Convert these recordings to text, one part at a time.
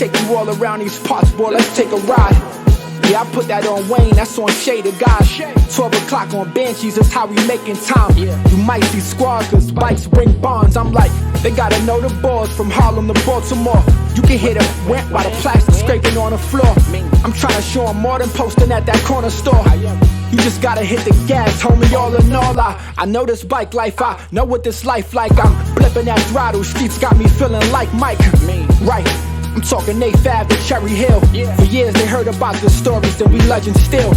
take you all around these parts, boy, let's take a ride. Yeah, I put that on Wayne, that's on Shade of God. 12 o'clock on Banshees, that's how we making time. You might see squads, cause bikes bring bonds. I'm like, they gotta know the boys from Harlem to Baltimore. You can hear the went by the plastic scraping on the floor. I'm trying to show them more than posting at that corner store. You just gotta hit the gas, homie, all in all. I know this bike life, I know what this life like. I'm flipping that throttle, streets got me feeling like Mike. Right, I'm talking Nate Fab to Cherry Hill. For years they heard about the stories and we legends still.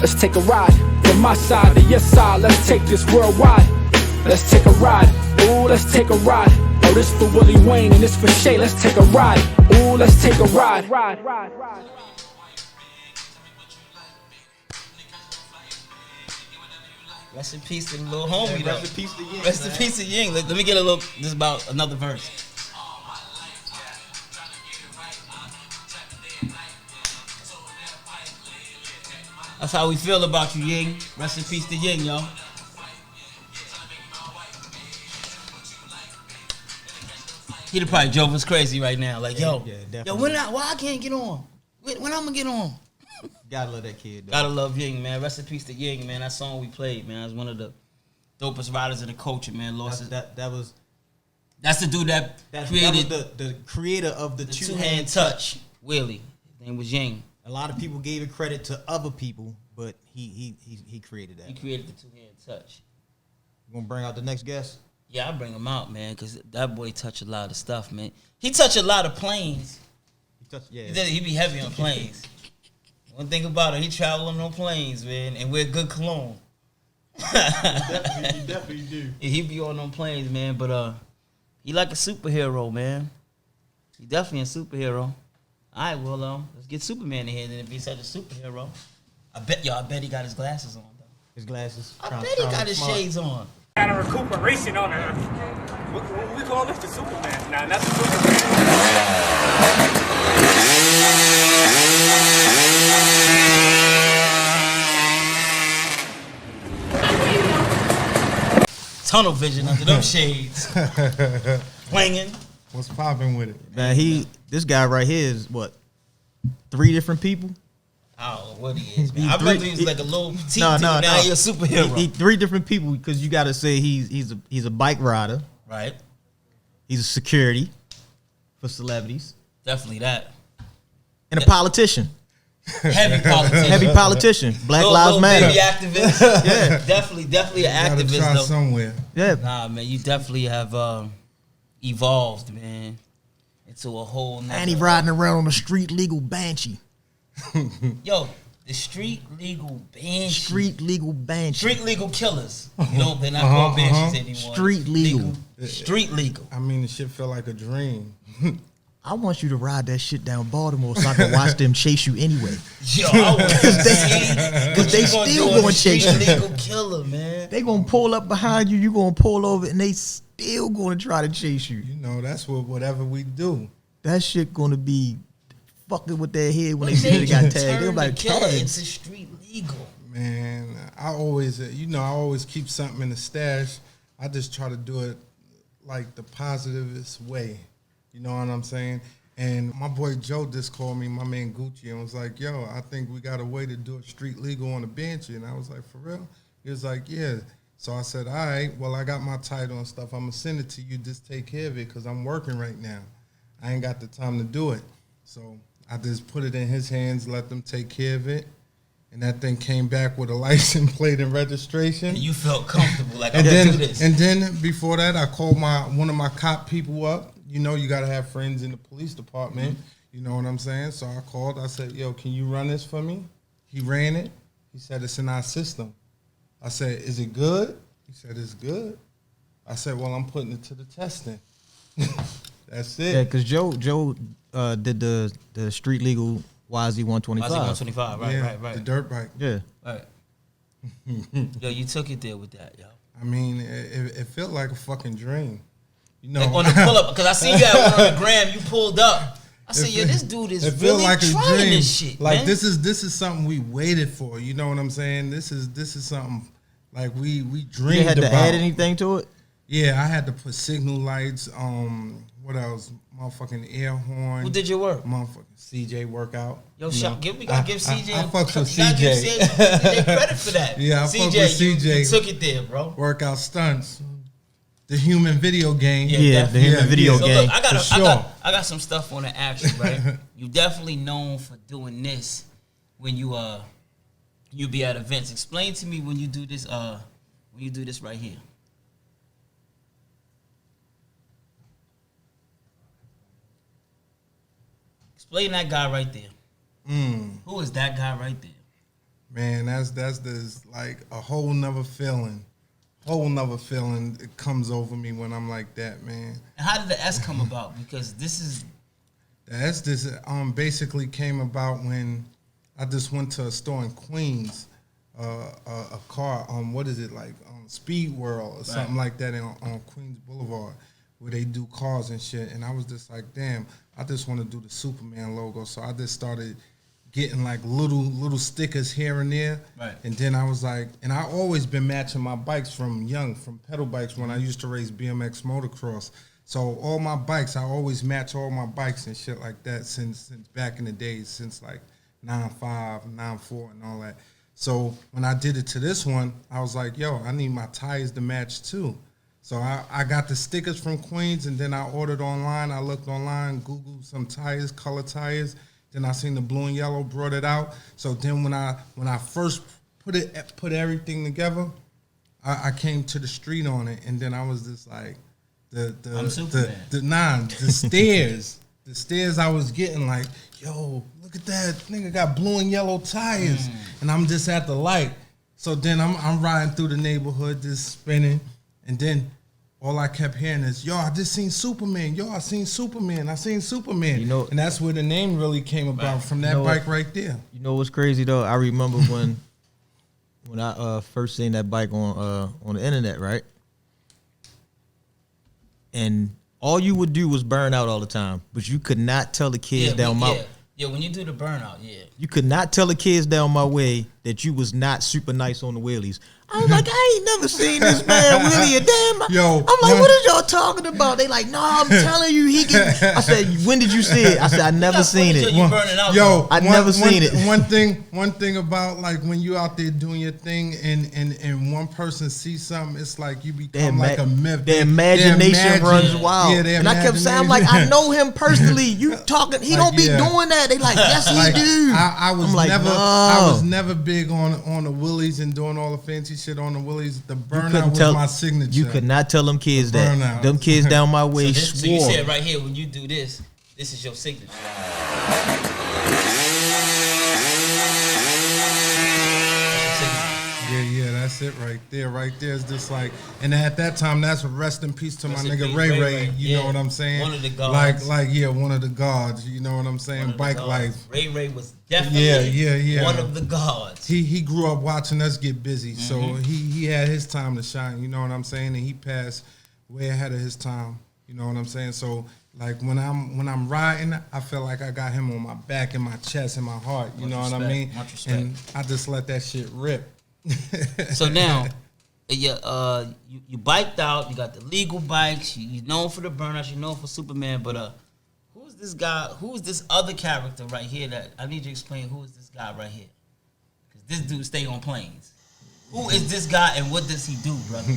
Let's take a ride, from my side to your side. Let's take this worldwide. Let's take a ride, ooh, let's take a ride. Oh, this for Willie Wayne and this for Shay. Let's take a ride, ooh, let's take a ride. Rest in peace to the little homie, though. Rest in peace to Ying. Rest in peace to Ying. Let me get a little, this is about another verse. That's how we feel about you, Ying. Rest in peace to Ying, yo. He'd have probably drove us crazy right now. Like, yo, why I can't get on? When I'm gonna get on? Gotta love that kid, though. Gotta love Ying, man. Rest in peace to Ying, man. That song we played, man, is one of the dopest riders in the culture, man. That's the dude that created the creator of the two-hand touch. Willie. His name was Ying. A lot of people gave it credit to other people, but he created that. He created the two-hand touch. You gonna bring out the next guest? Yeah, I'll bring him out, man, because that boy touched a lot of stuff, man. He touched a lot of planes. He be heavy on planes. One thing about it, he travel on planes, man, and wear good cologne. He definitely do. Yeah, he be on them planes, man, but he like a superhero, man. He definitely a superhero. All right, well, let's get Superman in here, then if he's such a superhero. I bet he got his glasses on, though. His glasses. I bet he got his shades on. Got a recuperation on her. What we call this? The Superman. Nah, not the Superman. Tunnel vision under them shades. Plangin'. What's popping with it? Man, this guy right here is what? 3 different people? I don't know what he is, man. I remember he was like a little petite No. Now he's a superhero. He 3 different people because you got to say he's a bike rider. Right. He's a security for celebrities. Definitely that. And a politician. Heavy politician. Heavy politician. Black Lives Matter. Baby activist. Yeah. Definitely an Gotta activist, try though. somewhere. Yeah. Nah, man, you definitely have evolved, man, into a whole nother. And he riding around on a street legal banshee. Yo, the street legal banshee. Street legal banshee. Street legal killers. You know, they're not called banshees anymore. Street legal. Street legal. I mean, the shit felt like a dream. I want you to ride that shit down Baltimore so I can watch them chase you anyway. Yo, I want to see. Because they still going to chase you. Street legal killer, man. They going to pull up behind you. You going to pull over and they still going to try to chase you. You know, that's whatever we do. That shit going to be fucking with their head when they see they got tagged. They're like, it's a street legal. Man, I always keep something in the stash. I just try to do it like the positivest way. You know what I'm saying? And my boy Joe just called me, my man Gucci, and was like, yo, I think we got a way to do it street legal on the bench. And I was like, for real? He was like, yeah. So I said, all right, well, I got my title and stuff. I'm going to send it to you. Just take care of it because I'm working right now. I ain't got the time to do it. So I just put it in his hands, let them take care of it. And that thing came back with a license plate and registration. And you felt comfortable, like, I'm going to do this. And then before that, I called one of my cop people up. You know, you got to have friends in the police department. You know what I'm saying? So I called. I said, yo, can you run this for me? He ran it. He said, it's in our system. I said, is it good? He said, it's good. I said, well, I'm putting it to the testing. That's it. Yeah, because Joe did the street legal YZ125. YZ125, right. The dirt bike. Yeah. Right. Yo, you took it there with that, yo. I mean, it felt like a fucking dream. You know, like on the pull up, because I see you at one on the gram, you pulled up. I said, yo, this dude is really like trying this shit. Like man. this is something we waited for. You know what I'm saying? This is something like we dreamed about. You had to add anything to it? Yeah, I had to put signal lights. What else? Motherfucking air horn. Who did your work? Motherfucking CJ workout. Yo, we I gotta give CJ. I fucked with you gotta give CJ. CJ credit for that. Yeah, I CJ, fucked with CJ. You took it there, bro. Workout stunts. The human video game. Yeah, the human video So game. look, For sure. I got some stuff on the action, right? You definitely known for doing this when you be at events. Explain to me when you do this right here. Explain that guy right there. Who is that guy right there? Man, that's this like a whole nother feeling. Whole nother feeling it comes over me when I'm like that, man. And how did the S come about? Because this is The S this basically came about when I just went to a store in Queens, a car what is it like Speed World or something like that on Queens Boulevard, where they do cars and shit. And I was just like, damn, I just want to do the Superman logo. So I just started getting like little stickers here and there. Right. And then I was like, and I always been matching my bikes from pedal bikes when I used to race BMX motocross. So all my bikes, I always match all my bikes and shit like that since back in the days, since like 9.5, 9.4 and all that. So when I did it to this one, I was like, yo, I need my tires to match too. So I got the stickers from Queens, and then I ordered online. I looked online, Googled some tires, color tires. Then I seen the blue and yellow, brought it out. So then when I first put everything together, I came to the street on it, and then I was just like the stairs. The stairs I was getting like, yo, look at that nigga got blue and yellow tires, and I'm just at the light. So then I'm riding through the neighborhood, just spinning, and then all I kept hearing is, yo, I just seen Superman. Yo, I seen Superman. I seen Superman. You know, and that's where the name really came about, from that bike right there. You know what's crazy though? I remember when I first seen that bike on the internet, right? And all you would do was burn out all the time, but you could not tell the kids down my Yeah, when you do the burnout, you could not tell the kids down my way that you was not super nice on the wheelies. I was like, I ain't never seen this man wheelie a damn. Yo, I'm like, what is y'all talking about? They like, no, I'm telling you, he can. I said, when did you see it? I said, I never seen it. Yo, I never seen it. One thing about like when you out there doing your thing and one person sees something, it's like you become like a myth. Their imagination runs wild. Yeah, and I kept saying, I'm like, I know him personally. You talking? He don't be doing that. They like, yes, he do. I was never big on the willies and doing all the fancy shit on the willies. The burnout was my signature. You could not tell them kids that. Burnout. Them kids down my way swore. So you said right here, when you do this, this is your signature. Yeah, that's it right there. Right there is just like, and at that time, that's a rest in peace to my nigga Ray. You know what I'm saying? One of the gods. One of the gods. You know what I'm saying? Bike life. Ray was definitely one of the gods. He grew up watching us get busy, so he had his time to shine. You know what I'm saying? And he passed way ahead of his time. You know what I'm saying? So like when I'm riding, I feel like I got him on my back and my chest and my heart. You know what I mean? Much respect. And I just let that shit rip. So now, you biked out. You got the legal bikes. You known for the burnouts. You known for Superman. But who's this guy? Who's this other character right here? That I need you to explain. Who is this guy right here? Because this dude stay on planes. Who is this guy and what does he do, brother?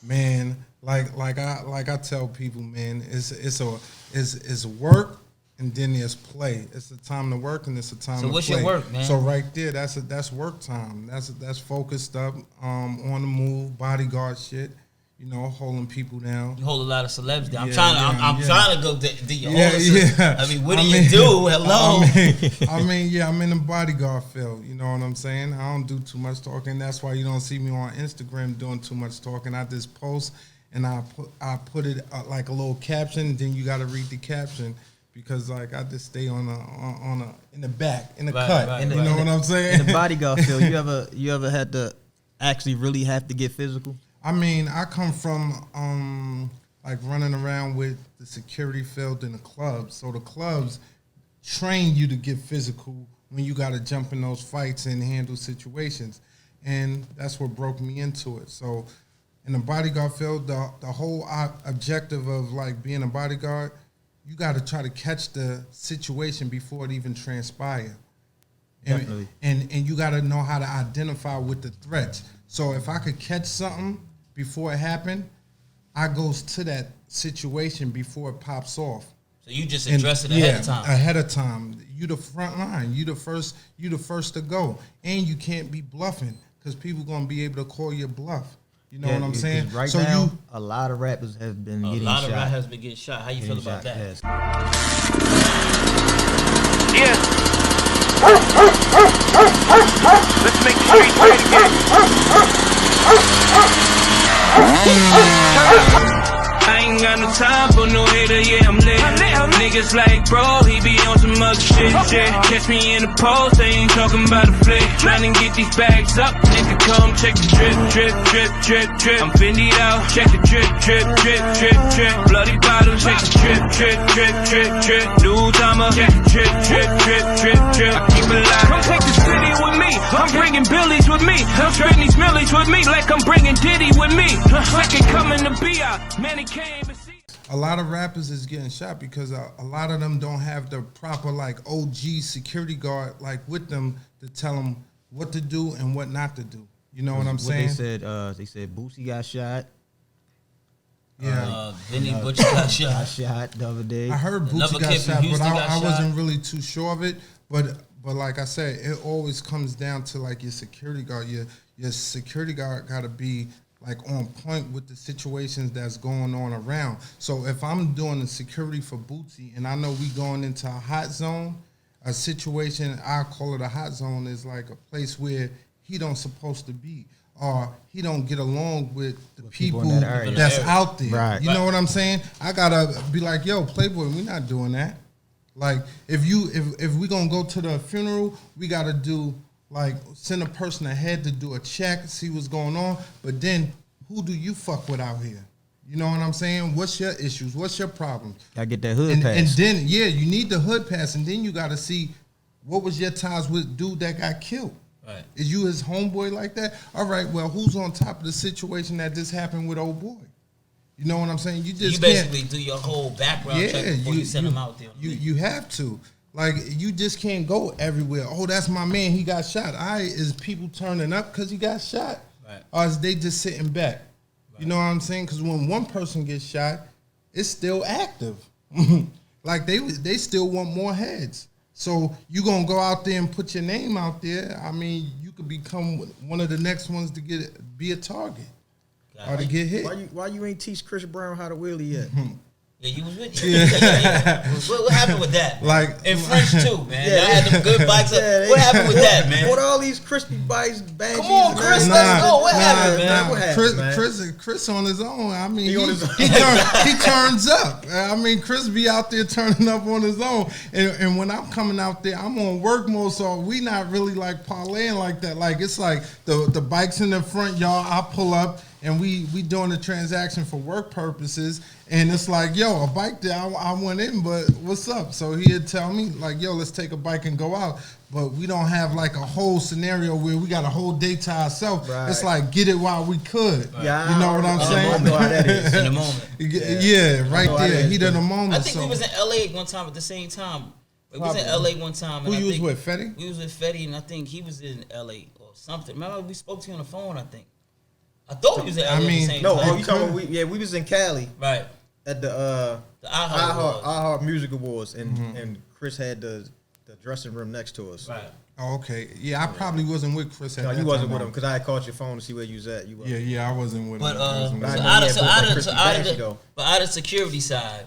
Man, like I tell people, man, it's work. And then there's play. It's a time to work and it's a time to play. So what's your work, man? So right there, that's work time. That's focused up, on the move, bodyguard shit. You know, holding people down. You hold a lot of celebs down. Yeah, I'm trying to go to your yeah. I mean, what do you do? Hello. I'm in the bodyguard field. You know what I'm saying? I don't do too much talking. That's why you don't see me on Instagram doing too much talking. I just post and I put it like a little caption. Then you got to read the caption. Because like I just stay in the back in the cut, right, you know what I'm saying? In the bodyguard field, you ever had to actually really have to get physical? I mean, I come from like running around with the security field in the clubs, so the clubs train you to get physical when you got to jump in those fights and handle situations, and that's what broke me into it. So in the bodyguard field, the whole objective of like being a bodyguard, you got to try to catch the situation before it even transpires. Definitely. And you got to know how to identify with the threats. So if I could catch something before it happened, I goes to that situation before it pops off. So you just address it ahead of time. Ahead of time. You the front line. You the first to go. And you can't be bluffing because people gonna be able to call your bluff. You know what I'm saying? Right so now, a lot of rappers have been getting shot. A lot of rappers have been getting shot. How you feel about that? Yes. Yeah. Let's make the streets great again. I ain't got no time for no hater, yeah, I'm lit. Niggas like, bro, he be on some other shit. Catch me in the post, they ain't talking about a flick. Tryna get these bags up, nigga, come check the drip, drip, drip, drip, drip. I'm Fendi'd out, check the drip, drip, drip, drip, drip. Bloody bottle, check the drip, drip, drip, drip, drip. New timer, check the drip, drip, drip, drip, drip. I keep it alive. Come take the city with me, I'm bringing Billies with me. I'm trading these millies with me, like I'm bringing Diddy with me. Second coming to be out, man, he came and see. A lot of rappers is getting shot because a lot of them don't have the proper like OG security guard like with them to tell them what to do and what not to do. You know what I'm saying? They said Boosie got shot. Yeah. Vinny Butcher got shot. Got shot the other day. I heard Another Boosie got kid from shot, but Houston got I shot. wasn't really too sure of it. But like I said, it always comes down to like your security guard. Your security guard got to be like on point with the situations that's going on around. So if I'm doing the security for Bootsy and I know we going into a hot zone, a situation, I call it a hot zone, is like a place where he don't supposed to be or he don't get along with the people in that area. that's out there. Right. You know what I'm saying? I gotta be like, yo, Playboy, we're not doing that. Like if we gonna go to the funeral, we gotta do like send a person ahead to do a check, see what's going on. But then who do you fuck with out here? You know what I'm saying? What's your issues? What's your problems? Gotta get that hood And pass. then you need the hood pass, and then you gotta see what was your ties with dude that got killed. Right. Is you his homeboy like that? All right, well, who's on top of the situation that just happened with old boy? You know what I'm saying? You just basically do your whole background check before you send him out there. You have to. Like, you just can't go everywhere. Oh, that's my man. He got shot. Is people turning up because he got shot? Right. Or is they just sitting back? Right. You know what I'm saying? Because when one person gets shot, it's still active. Like, they still want more heads. So you going to go out there and put your name out there. I mean, you could become one of the next ones to be a target or to get hit. Why you ain't teach Chris Brown how to wheelie yet? Yeah, you was with you. Yeah. What happened with that? Like in French too, man. Y'all had them good bikes. What happened with that, man? What all these crispy bikes, Banshees? Come on, Chris, let's go. What happened, man? What happened, man? Chris on his own. I mean, He turns up. I mean, Chris be out there turning up on his own. And when I'm coming out there, I'm on work mode, so we not really like parlaying like that. Like it's like the bikes in the front, y'all. I pull up. And we doing the transaction for work purposes, and it's like, yo, a bike there, I went in, but what's up? So he'd tell me, like, yo, let's take a bike and go out. But we don't have like a whole scenario where we got a whole day to ourselves. Right. It's like, get it while we could. Right. Yeah, you know what I'm saying? I know how that is. In the moment. Yeah, right there, heat of the moment. I think we was in LA one time at the same time. We was in LA one time. Who you was with, Fetty? We was with Fetty, and I think he was in LA or something. Remember, we spoke to you on the phone, I think. I thought he was in LA at the same time. No, you talking about we was in Cali. Right. At the iHeart Music Awards, and Chris had the dressing room next to us. Right. Oh, okay. Yeah, I probably wasn't with Chris at No, that you wasn't time. with him because I had called your phone to see where you was at. You wasn't. Yeah, I wasn't with him. But out of the security side,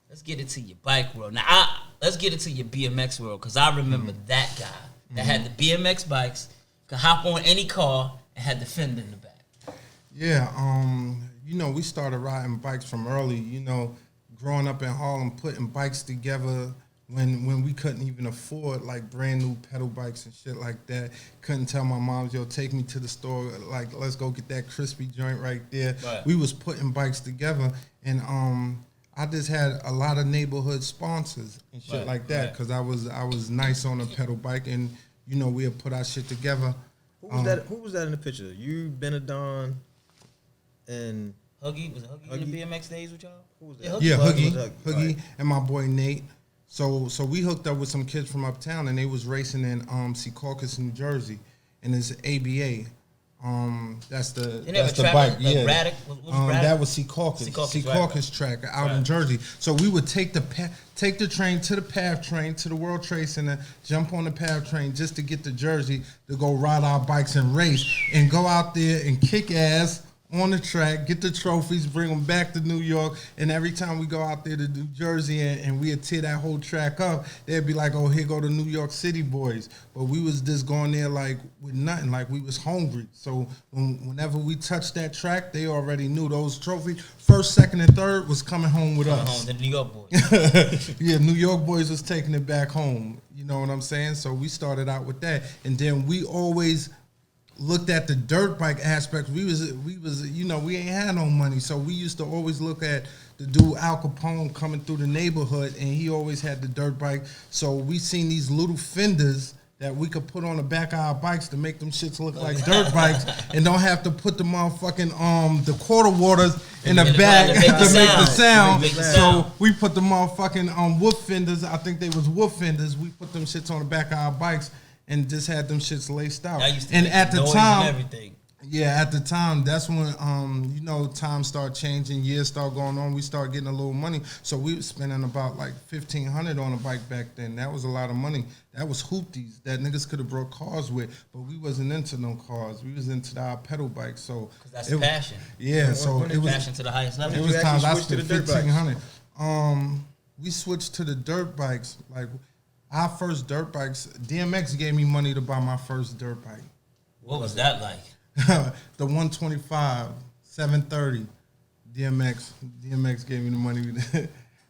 let's get into your bike world. Now, let's get into your BMX world, because I remember that guy that had the BMX bikes, could hop on any car and had the fender in the back. Yeah, you know, we started riding bikes from early, you know, growing up in Harlem, putting bikes together when we couldn't even afford like brand new pedal bikes and shit like that. Couldn't tell my mom, yo, take me to the store, like let's go get that crispy joint right there. Right. We was putting bikes together, and I just had a lot of neighborhood sponsors and shit like that, because I was nice on a pedal bike, and you know, we'd put our shit together. Who was that in the picture? You, Benadon, and Huggy was it Huggy in the BMX days with y'all? who was that? Yeah, Hoogie, Right. Hoogie, and my boy Nate. So we hooked up with some kids from uptown, and they was racing in Secaucus, New Jersey, and it's ABA. That's the track bike. like Yeah, Braddock? What was Braddock? that was Secaucus. Secaucus track out in Jersey. So we would take the train to the PATH train to the World Trade Center, jump on the PATH train just to get to Jersey to go ride our bikes and race, and go out there and kick ass on the track, get the trophies, bring them back to New York, and every time we go out there to New Jersey and we'd tear that whole track up, they'd be like, oh, here go the New York City boys. But we was just going there like with nothing, like we was hungry. So whenever we touched that track, they already knew those trophies, first, second, and third was coming home with us. Home, the New York boys. Yeah, New York boys was taking it back home. You know what I'm saying? So we started out with that. And then we always looked at the dirt bike aspect. We was you know, we ain't had no money, so we used to always look at the dude Al Capone coming through the neighborhood, and he always had the dirt bike. So we seen these little fenders that we could put on the back of our bikes to make them shits look like dirt bikes, and don't have to put the motherfucking the quarter waters in the back to make the sound. So we put the motherfucking wood fenders. I think they was wood fenders. We put them shits on the back of our bikes and just had them shits laced out. And at the time, at the time, that's when you know, time started changing, years started going on. We started getting a little money, so we was spending about like $1,500 on a bike back then. That was a lot of money. That was hoopties that niggas could have brought cars with, but we wasn't into no cars. We was into our pedal bikes. So that's passion. Yeah, so it was passion to the highest level. It was times I spent $1,500. We switched to the dirt bikes. Like our first dirt bikes, DMX gave me money to buy my first dirt bike. What was that like? The 125, 730. DMX gave me the money.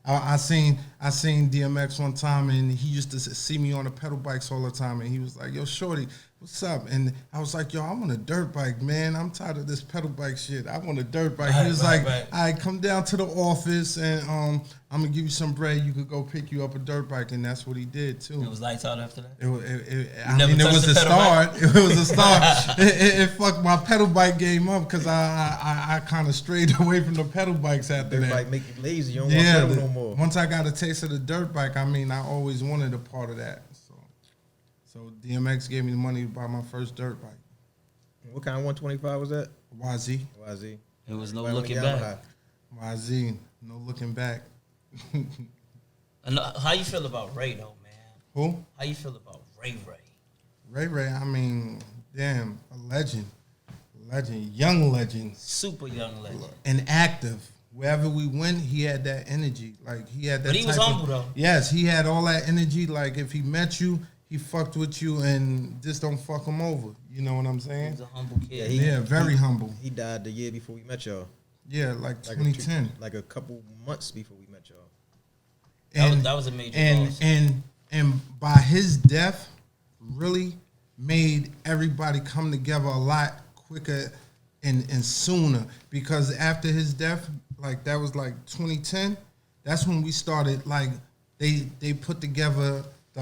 I seen DMX one time, and he used to see me on the pedal bikes all the time, and he was like, yo, shorty, what's up? And I was like, yo, I want a dirt bike, man. I'm tired of this pedal bike shit. I want a dirt bike. He was like, all right, come down to the office, and I'm going to give you some bread. You could go pick you up a dirt bike, and that's what he did, too. It was lights out after that? It was a start. It was a start. It fucked my pedal bike game up because I kind of strayed away from the pedal bikes after that. Dirt bike make you lazy. You don't want to pedal no more. Once I got a taste of the dirt bike, I mean, I always wanted a part of that. So DMX gave me the money to buy my first dirt bike. What kind of 125 was that? YZ. It was no looking back. YZ, no looking back. How you feel about Ray though, man? Who? How you feel about Ray? Ray, I mean, damn, a legend, young legend, super young legend, and active. Wherever we went, he had that energy. Like he had that. But he was humble though. Yes, he had all that energy. Like if he met you, he fucked with you, and just don't fuck him over. You know what I'm saying? He's a humble kid. Yeah, very humble. He died the year before we met y'all. Yeah, like 2010. Like a couple months before we met y'all. And that was a major loss. And by his death, really made everybody come together a lot quicker and sooner. Because after his death, like that was like 2010. That's when we started. Like they put together the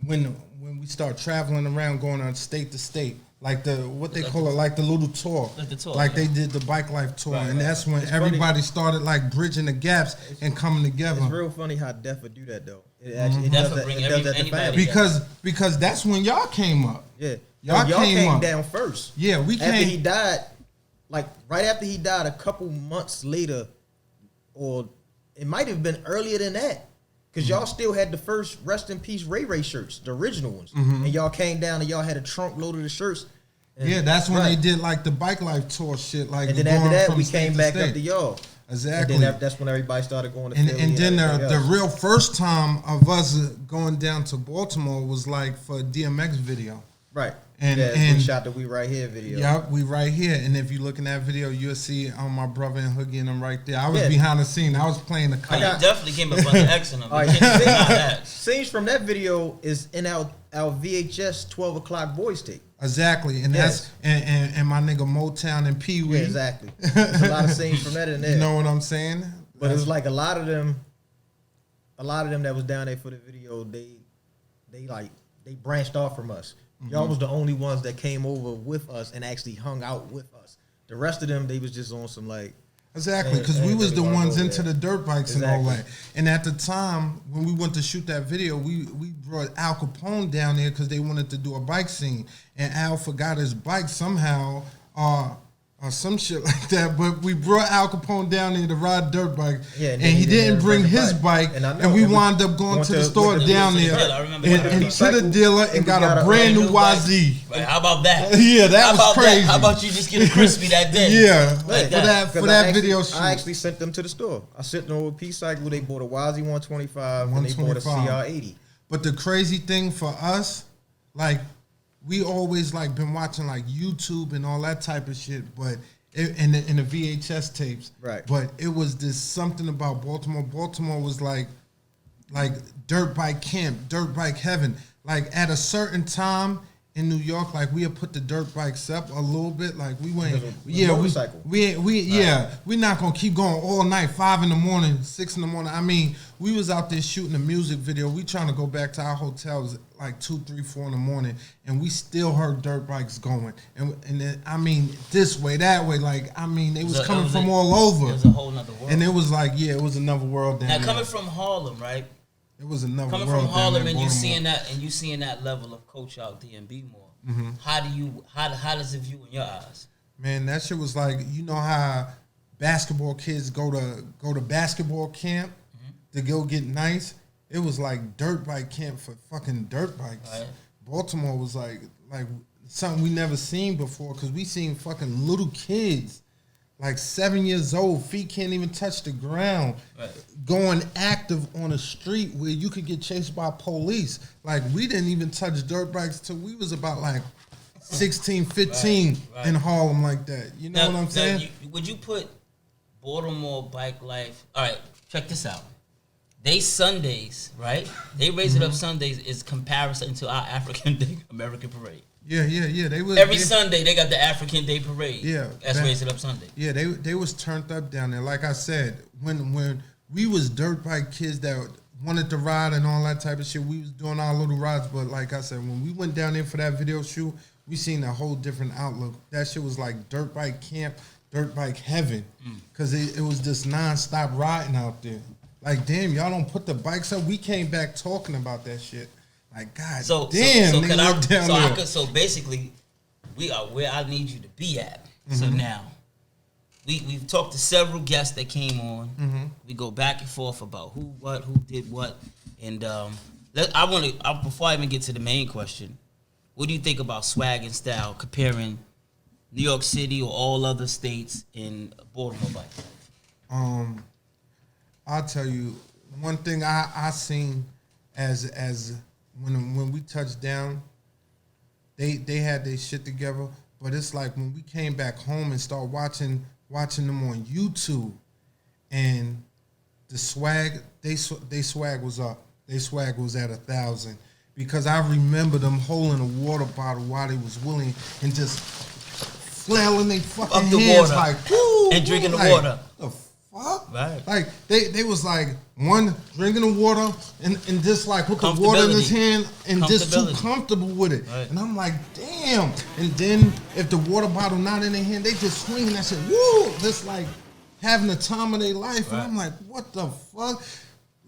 when we start traveling around, going on state to state. Like what they call it, like the little tour. Like the tour. Like they did the Bike Life tour. And that's when everybody started like bridging the gaps and coming together. It's real funny how Def would do that though. It actually does that because that's when y'all came up. Yeah. Y'all came down first. Yeah, we came. After he died, like right after he died, a couple months later, or it might have been earlier than that. Because y'all still had the first Rest in Peace Ray shirts, the original ones. And y'all came down and y'all had a trunk loaded of shirts. Yeah, that's when they did like the Bike Life tour shit. Like, and then after that, we came back up to y'all. Exactly. And then that's when everybody started going to Philly. And then the real first time of us going down to Baltimore was like for a DMX video. Right. And we shot the We Right Here video. Yeah, We Right Here. And if you look in that video, you'll see my brother and Hoogie and them right there. I was behind the scene. I was playing the car. Definitely came up on the X in them. Scenes from that video is in our VHS 12 o'clock boys tape. Exactly. And that's and my nigga Motown and Pee Wee. Yeah, exactly. There's a lot of scenes from that in there. You know what I'm saying? But it was like a lot of them that was down there for the video, they branched off from us. Y'all was the only ones that came over with us and actually hung out with us. The rest of them, they was just on some like. Exactly, because we was the really ones wanna go into there. the dirt bikes and all Exactly. that. And at the time, when we went to shoot that video, we brought Al Capone down there because they wanted to do a bike scene. And Al forgot his bike somehow, or some shit like that. But we brought Al Capone down there to ride dirt bike, Yeah, and he didn't bring his bike. And I know, And we and we wound up going went to the to- store went to- down went to the there dealer. I remember and that. to the dealer and And we got got a a brand new bike. YZ. Right, how about that? Yeah, that How was about crazy. How about you just get a crispy that day? Yeah, Like for that. that 'Cause I actually- video shoot. I actually sent them to the store. I sent them over P-Cycle. They bought a YZ 125 and they bought a 125. CR80. But the crazy thing for us, like, we always like been watching like YouTube and all that type of shit, but in the VHS tapes, Right. But it was this something about Baltimore. Baltimore was like dirt bike camp, dirt bike heaven. Like at a certain time in New York, like we had put the dirt bikes up a little bit. Like we went, motorcycle. we're not gonna keep going all night, 5 in the morning, 6 in the morning. I mean, we was out there shooting a music video. We trying to go back to our hotels like 2, 3, 4 in the morning, and we still heard dirt bikes going. And then, I mean, this way, that way. Like, I mean, they was coming from all over. It was a whole nother world. And it was like, yeah, it was another world down now there. coming from Harlem, right? It was another Coming world from Harlem down there, and you Baltimore. seeing that level of coach out DMB more. Mm-hmm. How does it view in your eyes? Man, that shit was like, you know how basketball kids go to basketball camp to go get nice? It was like dirt bike camp for fucking dirt bikes. Right. Baltimore was like something we never seen before because we seen fucking little kids, like 7 years old, feet can't even touch the ground, Right. going active on a street where you could get chased by police. Like, we didn't even touch dirt bikes till we was about like 16, 15 Right. in Harlem like that. You know what I'm saying? Would you put Baltimore bike life? All right, check this out. They Sundays, right? They raise it up Sundays is comparison to our African Day American Parade. Yeah. They was Every Sunday they got the African Day Parade. Yeah, That's that- raise it up Sunday. Yeah, they was turned up down there. Like I said, when we was dirt bike kids that wanted to ride and all that type of shit, we was doing our little rides. But like I said, when we went down there for that video shoot, we seen a whole different outlook. That shit was like dirt bike camp, dirt bike heaven, because it was just nonstop riding out there. Like, damn, y'all don't put the bikes up. We came back talking about that shit. Like, God damn, so nigga, can I, look down so there. I could, so basically, we are where I need you to be at. So now, we've talked to several guests that came on. We go back and forth about who did what, and before I even get to the main question, what do you think about swag and style comparing New York City or all other states in Baltimore bike? I'll tell you one thing I seen as when we touched down, they had their shit together, but it's like when we came back home and start watching them on YouTube, and the swag they swag was up. They swag was at 1,000 because I remember them holding a water bottle while they was willing and just flailing their fucking Up the hands water. like woo, And drinking the like, water. The fuck? Right. Like they was like one drinking the water and just like with the water in his hand and just too Comfortability. comfortable with it. Right. And I'm like, damn. And then if the water bottle not in their hand, they just swinging that shit. Woo! Just like having the time of their life. And Right. I'm like, what the fuck?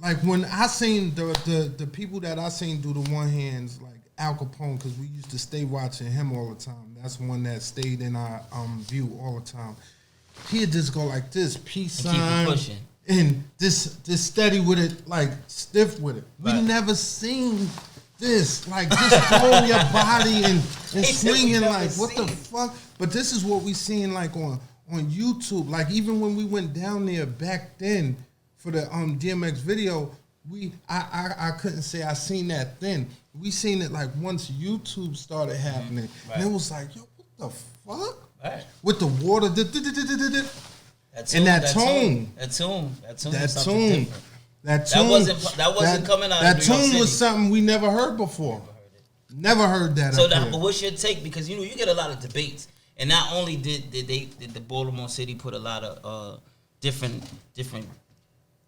Like when I seen the people that I seen do the one hands, like Al Capone, because we used to stay watching him all the time. That's one that stayed in our view all the time. He'd just go like this, peace And keep it sign, pushing. and this steady with it, like stiff with it. We Right. never seen this, like just throwing your body and He said we swinging never like what the seen. fuck. But this is what we seen like on YouTube. Like even when we went down there back then for the DMX video, I couldn't say I seen that then. We seen it like once YouTube started happening, and it was like, yo, what the fuck? Right. With the water, That And that was something different. That wasn't coming out of That New York tune was City. something we never heard before. Never heard that. So up now, here. but what's your take? Because you get a lot of debates, and not only did the Baltimore City put a lot of different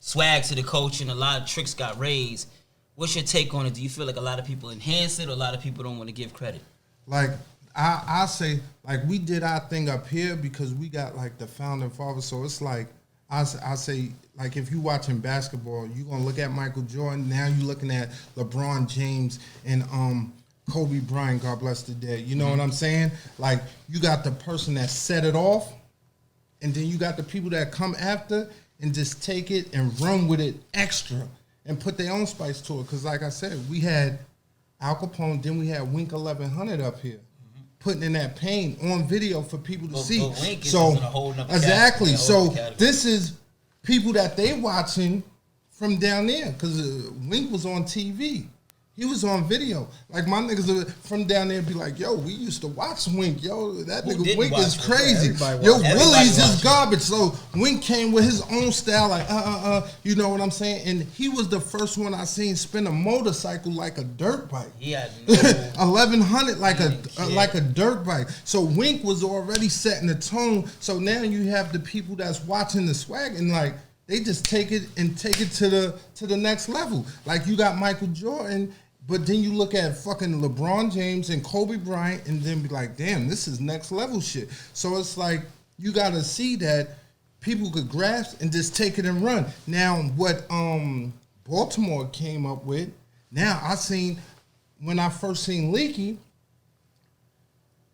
swag to the coach, and a lot of tricks got raised. What's your take on it? Do you feel like a lot of people enhance it, or a lot of people don't want to give credit? Like I say, like we did our thing up here because we got like the founding father. So it's like I say, like if you watching basketball, you gonna look at Michael Jordan. Now you looking at LeBron James and Kobe Bryant. God bless the dead. You know what I'm saying? Like you got the person that set it off, and then you got the people that come after and just take it and run with it extra and put their own spice to it. Because like I said, we had Al Capone, then we had Wink 1100 up here, putting in that pain on video for people to see. Wink is So in a whole nother exactly. category, So category. this is people that they watching from down there because Wink was on TV. He was on video. Like my niggas from down there be like, yo, we used to watch Wink. Yo, that Who nigga didn't Wink watch is Wink? crazy. Everybody Yo, watched it. Willie's Everybody is garbage. So Wink came with his own style, like you know what I'm saying? And he was the first one I seen spin a motorcycle like a dirt bike. He had no 1100 like Yeah. like a dirt bike. So Wink was already setting the tone. So now you have the people that's watching the swag and like they just take it to the next level. Like you got Michael Jordan, but then you look at fucking LeBron James and Kobe Bryant and then be like, damn, this is next level shit. So it's like you gotta see that people could grasp and just take it and run. Now what Baltimore came up with, now I seen when I first seen Leaky,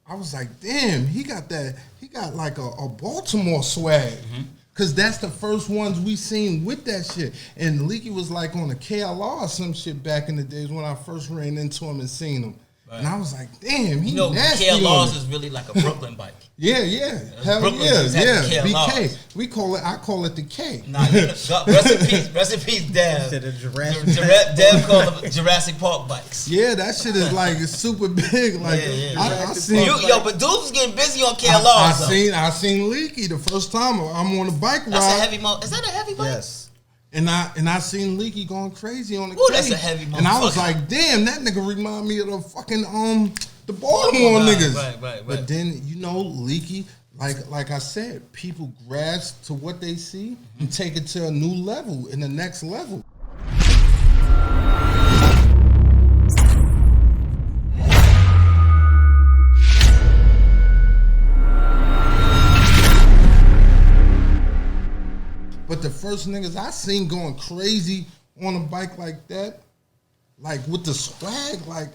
I was like, damn, he got like a Baltimore swag. Cause that's the first ones we seen with that shit. And Leaky was like on a KLR or some shit back in the days when I first ran into him and seen him. Right. And I was like, damn, he nasty. KLRs is really like a Brooklyn bike. Yeah. Hell Brooklyn yeah, just had the BK. KLRs. I call it the K. Nah, rest in peace, Dev. Said the Jurassic. Dev called them Jurassic Park bikes. Yeah, that shit is like super big. Like Yeah. I seen But dudes was getting busy on KLRs. I seen Leaky the first time I'm on a bike ride. That's a heavy Is that a heavy bike? Yes. And I seen Leaky going crazy on the Ooh, K. that's a heavy And I was motherfucker. like, damn, that nigga remind me of the fucking the Baltimore niggas. Right. But then Leaky, like I said, people grasp to what they see and take it to a new level, in the next level. But the first niggas I seen going crazy on a bike like that, like with the swag, like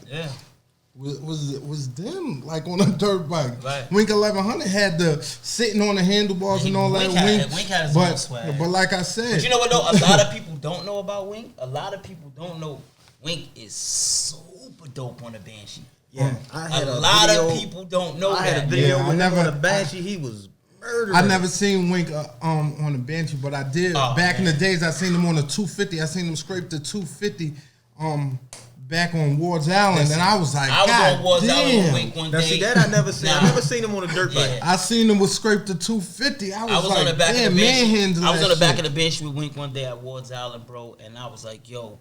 was them like on a dirt bike. Right. Wink 1100 had the sitting on the handlebars and all that. Wink had his own swag. But like I said, But you know what though? A lot of people don't know about Wink. A lot of people don't know Wink is super dope on a Banshee. Yeah, I had A a lot video, of people don't know I had a that. video Yeah, I with him never- on a Banshee. He was murdered. I never seen Wink on the Banshee, but I did back in the days. I seen him on the 250. I seen him scrape the 250 back on Ward's Island, and I was like, I was God on Ward's Island damn. with Wink one day. Now see that I never seen. Nah. I never seen him on a dirt bike. Yeah. I seen him with scrape the 250. I was I was like, on the back damn, of the bench. manhandle I was that on the back shit. of the bench with Wink one day at Ward's Island, bro, and I was like, "Yo,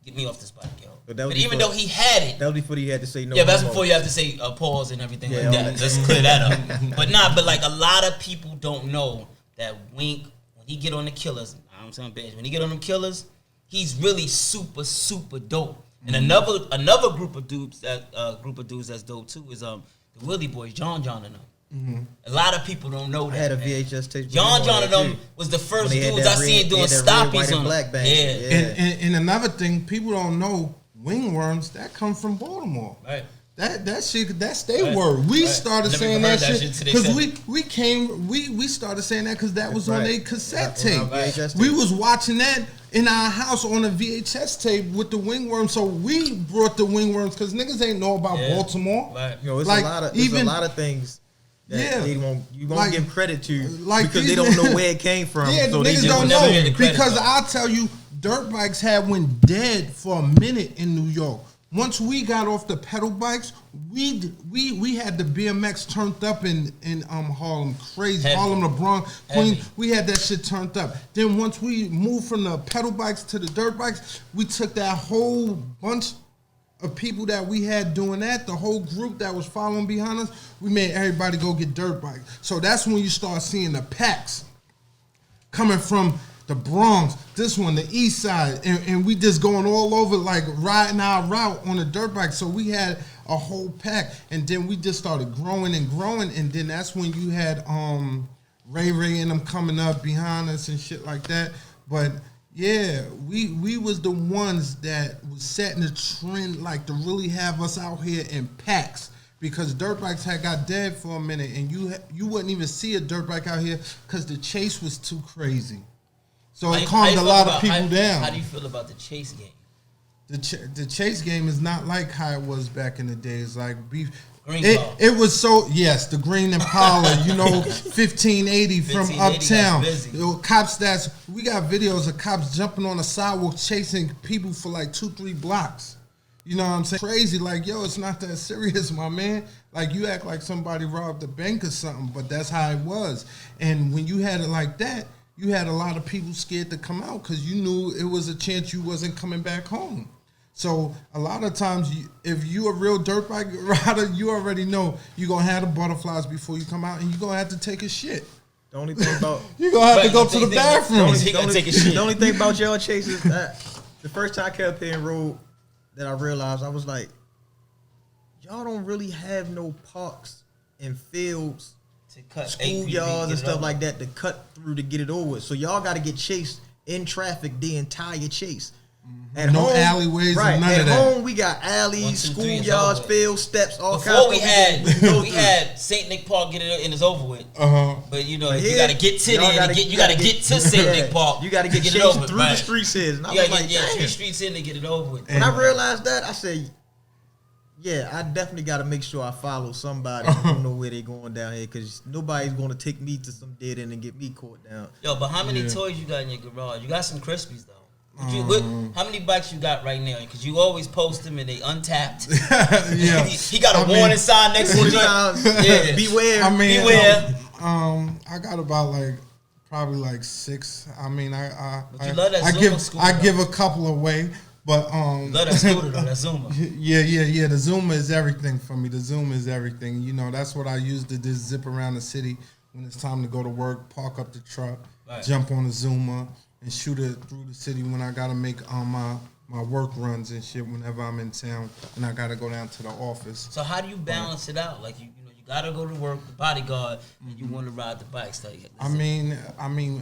get me off this bike, yo." But that was But even before- though he had it, That was before he had to say no. yeah, but that's homo. before you have to say pause and everything Yeah, like all that. that. Let's clear that up. But like a lot of people don't know that Wink, when he get on the Killers, I'm saying, bitch, when he get on them Killers, he's really super, super dope. And another group of dudes that's dope too is the Willie Boys, John and them. A lot of people don't know that. I had a man. VHS tape. John with him on and that them too. was the first When they had dudes that I seen red- doing they had that red, white, stoppies and on black them. band. Yeah. Yeah. And another thing, people don't know, wingworms that come from Baltimore. Right. That shit, that's their Right. word. We Right. started Never saying even that heard that shit shit till they because said we started saying that because that was on Right. a cassette On our tape. VHS We tape. was watching that in our house on a VHS tape with the wingworms. So we brought the wingworms because niggas ain't know about Yeah. Baltimore. Right. You know, it's Like, a lot of even- things that Yeah. they won't you won't Like- give credit to like because they these don't know niggas- where it came from. Yeah, so they niggas just don't never know get the credit, because though. I'll tell you, dirt bikes had went dead for a minute in New York. Once we got off the pedal bikes, we had the BMX turned up in Harlem, crazy. Heavy. Harlem, the Bronx, Queens. Heavy. We had that shit turned up. Then once we moved from the pedal bikes to the dirt bikes, we took that whole bunch of people that we had doing that, the whole group that was following behind us, we made everybody go get dirt bikes. So that's when you start seeing the packs coming from the Bronx, this one, the East Side, and we just going all over, like riding our route on a dirt bike. So we had a whole pack. And then we just started growing and growing, and then that's when you had Ray and them coming up behind us and shit like that. But yeah, we was the ones that was setting the trend, like to really have us out here in packs. Because dirt bikes had got dead for a minute, and you wouldn't even see a dirt bike out here because the chase was too crazy. So it calmed a lot of people down. How do you feel about the chase game? The chase game is not like how it was back in the days. Like It was so, yes, the green Impala, 1580 from uptown. Cops we got videos of cops jumping on the sidewalk chasing people for like 2-3 blocks. You know what I'm saying? Crazy, like, yo, it's not that serious, my man. Like, you act like somebody robbed a bank or something, but that's how it was. And when you had it like that, you had a lot of people scared to come out because you knew it was a chance you wasn't coming back home. So a lot of times, if you a real dirt bike rider, you already know you're going to have the butterflies before you come out, and you're going to have to take a shit. The only thing about... you're going to have to go to the bathroom. The only thing about y'all chase is that the first time I came up here and rode, that I realized, I was like, y'all don't really have no parks and fields, to cut schoolyards and stuff like that to cut through to get it over with. So y'all got to get chased in traffic the entire chase. At no home, alleyways right, and none at of that. home, we got alleys, schoolyards, fields, steps, all kinds Before of stuff. we had St. Nick Park get it and it's over with. But you know, But you got to get to there. You got to get to St. Nick Park. You got to get it chased over through right. the streets. And I You was got to like, get damn. 3 streets in to get it over with. When I realized that, I said, yeah, I definitely got to make sure I follow somebody who know where they going down here, because nobody's going to take me to some dead end and get me caught down. Yo, but how many toys you got in your garage? You got some Crispies though. How many bikes you got right now? Because you always post them and they untapped. Yeah, he got a warning sign next to the Yeah, beware. beware. I got about probably 6. I mean, I love that Zuma scooter, I give a couple away, but love that scooter though, that Zuma. Yeah. The Zuma is everything for me. The Zuma is everything. You know, that's what I use to just zip around the city when it's time to go to work. Park up the truck, jump on the Zuma, and shoot it through the city when I gotta make my work runs and shit whenever I'm in town and I gotta go down to the office. So how do you balance it out? Like you gotta go to work, the bodyguard, and you want to ride the bikes. I mean,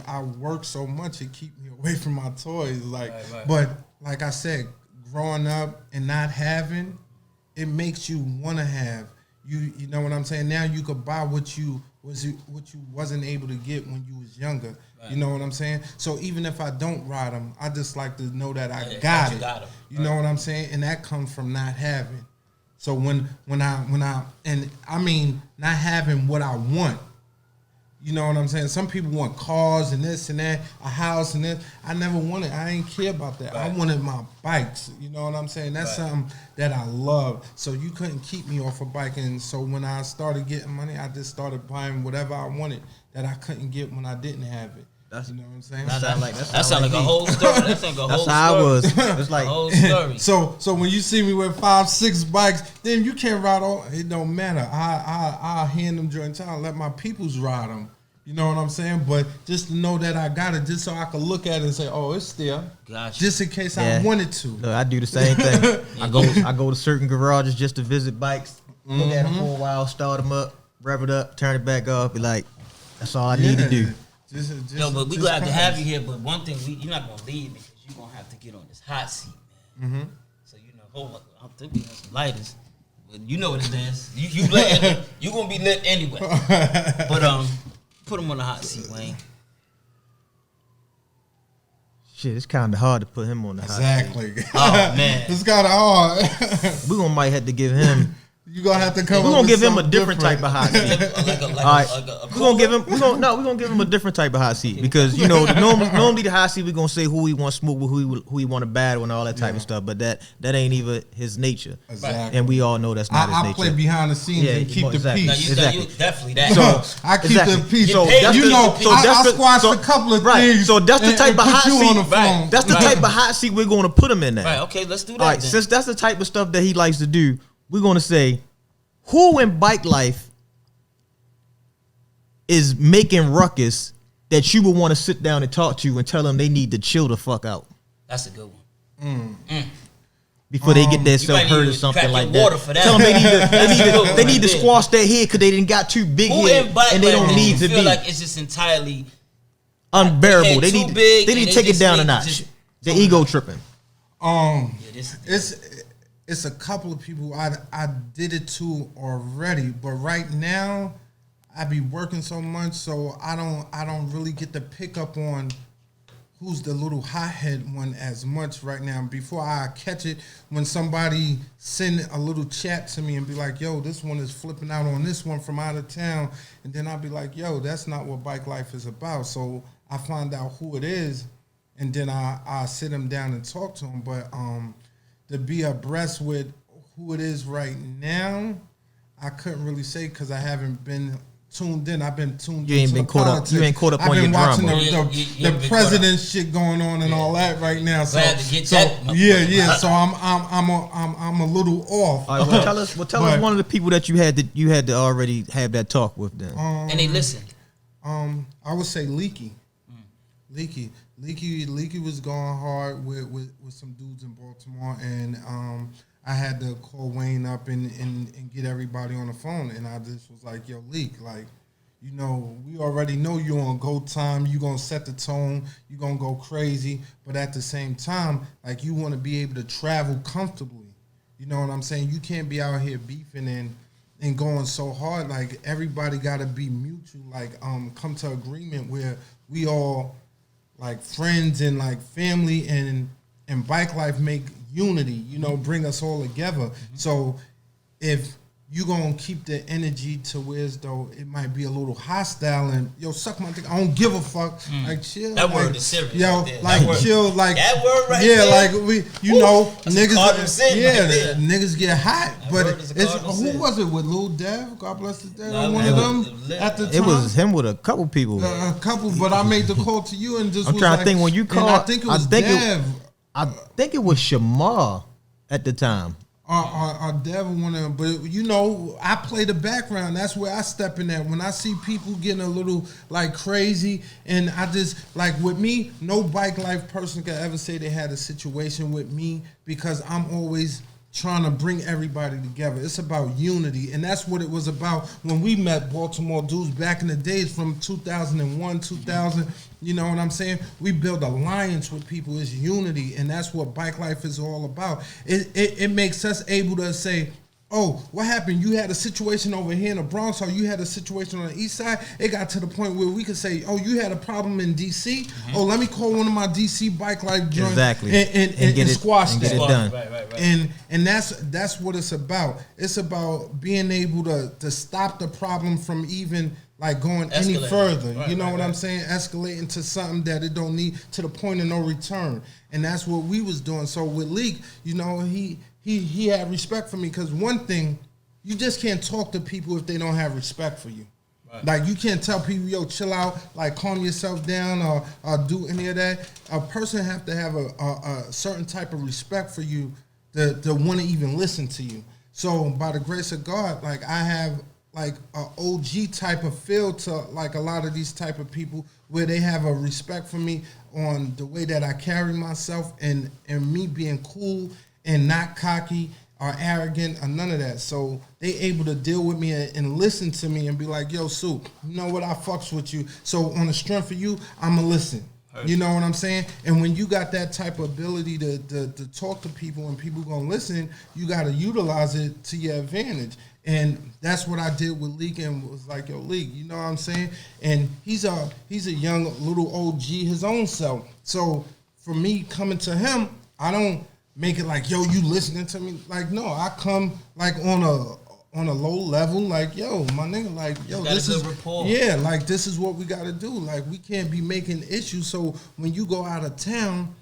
I work so much it keep me away from my toys. Right. But like I said, growing up and not having, it makes you want to have. You know what I'm saying? Now you could buy what you wasn't able to get when you was younger. Right. You know what I'm saying? So even if I don't ride them, I just like to know that I got it. You know what I'm saying? And that comes from not having. So when I and I mean not having what I want. You know what I'm saying? Some people want cars and this and that, a house and this. I never wanted. I ain't care about that. Right. I wanted my bikes. You know what I'm saying? That's something that I love. So you couldn't keep me off a bike. And so when I started getting money, I just started buying whatever I wanted that I couldn't get when I didn't have it. You know what I'm saying? That sounds like a whole story. That sounds like a whole story. That's how I was. It's like a whole story. So when you see me with 5-6 bikes, then you can't ride all. It don't matter. I'll hand them joints out and let my peoples ride them. You know what I'm saying? But just to know that I got it, just so I can look at it and say, "Oh, it's there." Gotcha. Just in case I wanted to. Look, I do the same thing. I go to certain garages just to visit bikes, look at them for a while, start them up, rev it up, turn it back off, be like, "That's all I need to do." No, but we glad to have you here. But one thing, you're not gonna leave because you're gonna have to get on this hot seat, man. Mm-hmm. So hold on, I'm thinking of some lighters, but you know what it is. You lit, you gonna be lit anyway. But put him on the hot seat, Wayne. Shit, it's kind of hard to put him on the hot seat. Exactly. Oh man, it's kind of hard. We might have to give him. You gonna have to come. We're gonna give him a different type of hot seat. We're gonna give him a different type of hot seat because normally the hot seat we're gonna say who we want to smoke with, who we want to battle and all that type of stuff. But that ain't even his nature. Exactly. And we all know that's not his nature. I play behind the scenes and keep the peace. No, you definitely that. So I keep the peace. So I squashed a couple of things. So that's the type of hot seat. Right. That's the type of hot seat we're gonna put him in there. Right. Okay, let's do that. All right. Since that's the type of stuff that he likes to do, we're gonna say, who in bike life is making ruckus that you would want to sit down and talk to and tell them they need to chill the fuck out? That's a good one. before they get You themselves might hurt need or to something crack like your water that. for that. Tell them they need to Yeah. squash their head because they didn't got too big Who head in bike and they life don't that need you to feel be like it's just entirely unbearable. they They too need big they and need they to take it just down a need to notch. just- The ego tripping. It's a couple of people I did it to already, but right now I be working so much, so I don't really get to pick up on who's the little hothead one as much right now. Before I catch it, when somebody send a little chat to me and be like, yo, this one is flipping out on this one from out of town, and then I'll be like, yo, that's not what bike life is about. So I find out who it is, and then I sit them down and talk to them. But to be abreast with who it is right now, I couldn't really say because I haven't been tuned in. I've been tuned You ain't into been the caught up. politics. You ain't caught up I've on been your watching drama. You the haven't been president shit going on and all that right now. So, Glad to get so that. yeah. So I'm a little off. All right, well, tell us But- one of the people that you had to already have that talk with then. and they listen. I would say Leaky. Leaky was going hard with some dudes in Baltimore, and I had to call Wayne up and get everybody on the phone, and I just was like, yo, Leak, like, you know, we already know you're on go time, you're going to set the tone, you're going to go crazy, but at the same time, like, you want to be able to travel comfortably. You know what I'm saying? You can't be out here beefing and going so hard. Like, everybody got to be mutual, like, come to agreement where we all, like, friends and, like, family and bike life make unity, you know, bring us all together. So if you gonna keep the energy to where as though it might be a little hostile and yo suck my dick, I don't give a fuck. Like chill. That like, word is serious. Yo, right there. like That word- chill. Like that word right yeah, there. like we, you know, That's a cardinal niggas. sin Yeah, right there. niggas get hot. But word is a it's cardinal who sin. was it with Lil Dev? God bless his dad. Nah, One it of was- them it at the time. It was him with a couple people. A couple, but I made the call to you and just. I'm was trying like, to think when you and called. I think it was Dev. I think it was Shamar at the time. Our devil wanna, but you know, I play the background. That's where I step in at. When I see people getting a little like crazy, and I just like with me, no bike life person could ever say they had a situation with me because I'm always trying to bring everybody together. It's about unity, and that's what it was about when we met Baltimore dudes back in the days from 2001, 2000. You know what I'm saying? We build alliance with people. It's unity, and that's what bike life is all about. It makes us able to say, oh, what happened? You had a situation over here in the Bronx, or you had a situation on the east side. It got to the point where we could say, oh, you had a problem in DC. Oh, let me call one of my DC bike life joints Exactly. and squash and that. get it done. Right. And that's what it's about. It's about being able to stop the problem from even like going any Escalating. further. Right, you know right, what right. I'm saying? Escalating to something that it don't need, to the point of no return. And that's what we was doing. So with Leak, you know, he had respect for me because one thing, you just can't talk to people if they don't have respect for you. Right. Like you can't tell people, yo, chill out, like calm yourself down or do any of that. A person have to have a certain type of respect for you to want to even listen to you. So by the grace of God, like I have like a OG type of feel to like a lot of these type of people where they have a respect for me on the way that I carry myself and me being cool and not cocky or arrogant or none of that. So they able to deal with me and listen to me and be like, yo, Sue, you know what, I fucks with you. So on the strength of you, I'ma listen. You know what I'm saying? And when you got that type of ability to talk to people and people gonna listen, you gotta utilize it to your advantage. And that's what I did with Leak and was like, yo, Leak, you know what I'm saying? And he's a young little OG his own self. So for me coming to him, I don't make it like, yo, you listening to me? Like, no, I come like on a low level, like, yo, my nigga, like, yo, this is rapport. yeah, like this is what we gotta do. Like we can't be making issues. So when you go out of town,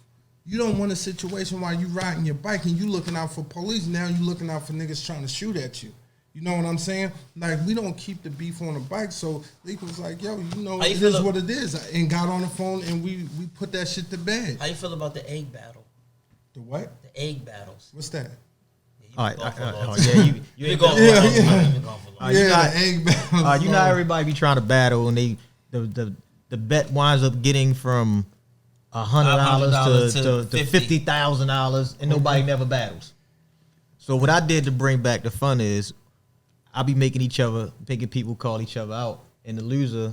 you don't want a situation while you riding your bike and you looking out for police. Now you looking out for niggas trying to shoot at you. You know what I'm saying? Like we don't keep the beef on the bike. So Leak was like, yo, you know, How you it feel is what it is. And got on the phone and we put that shit to bed. How you feel about the egg battle? The what? The egg battles. What's that? All right, You you ain't going for Yeah, long. yeah. You ain't going for long. you Yeah, not- the egg battle. you know how everybody be trying to battle and the bet winds up getting from $100 $500 to to $50,000 and nobody never battles. So what I did to bring back the fun is I be making people call each other out, and the loser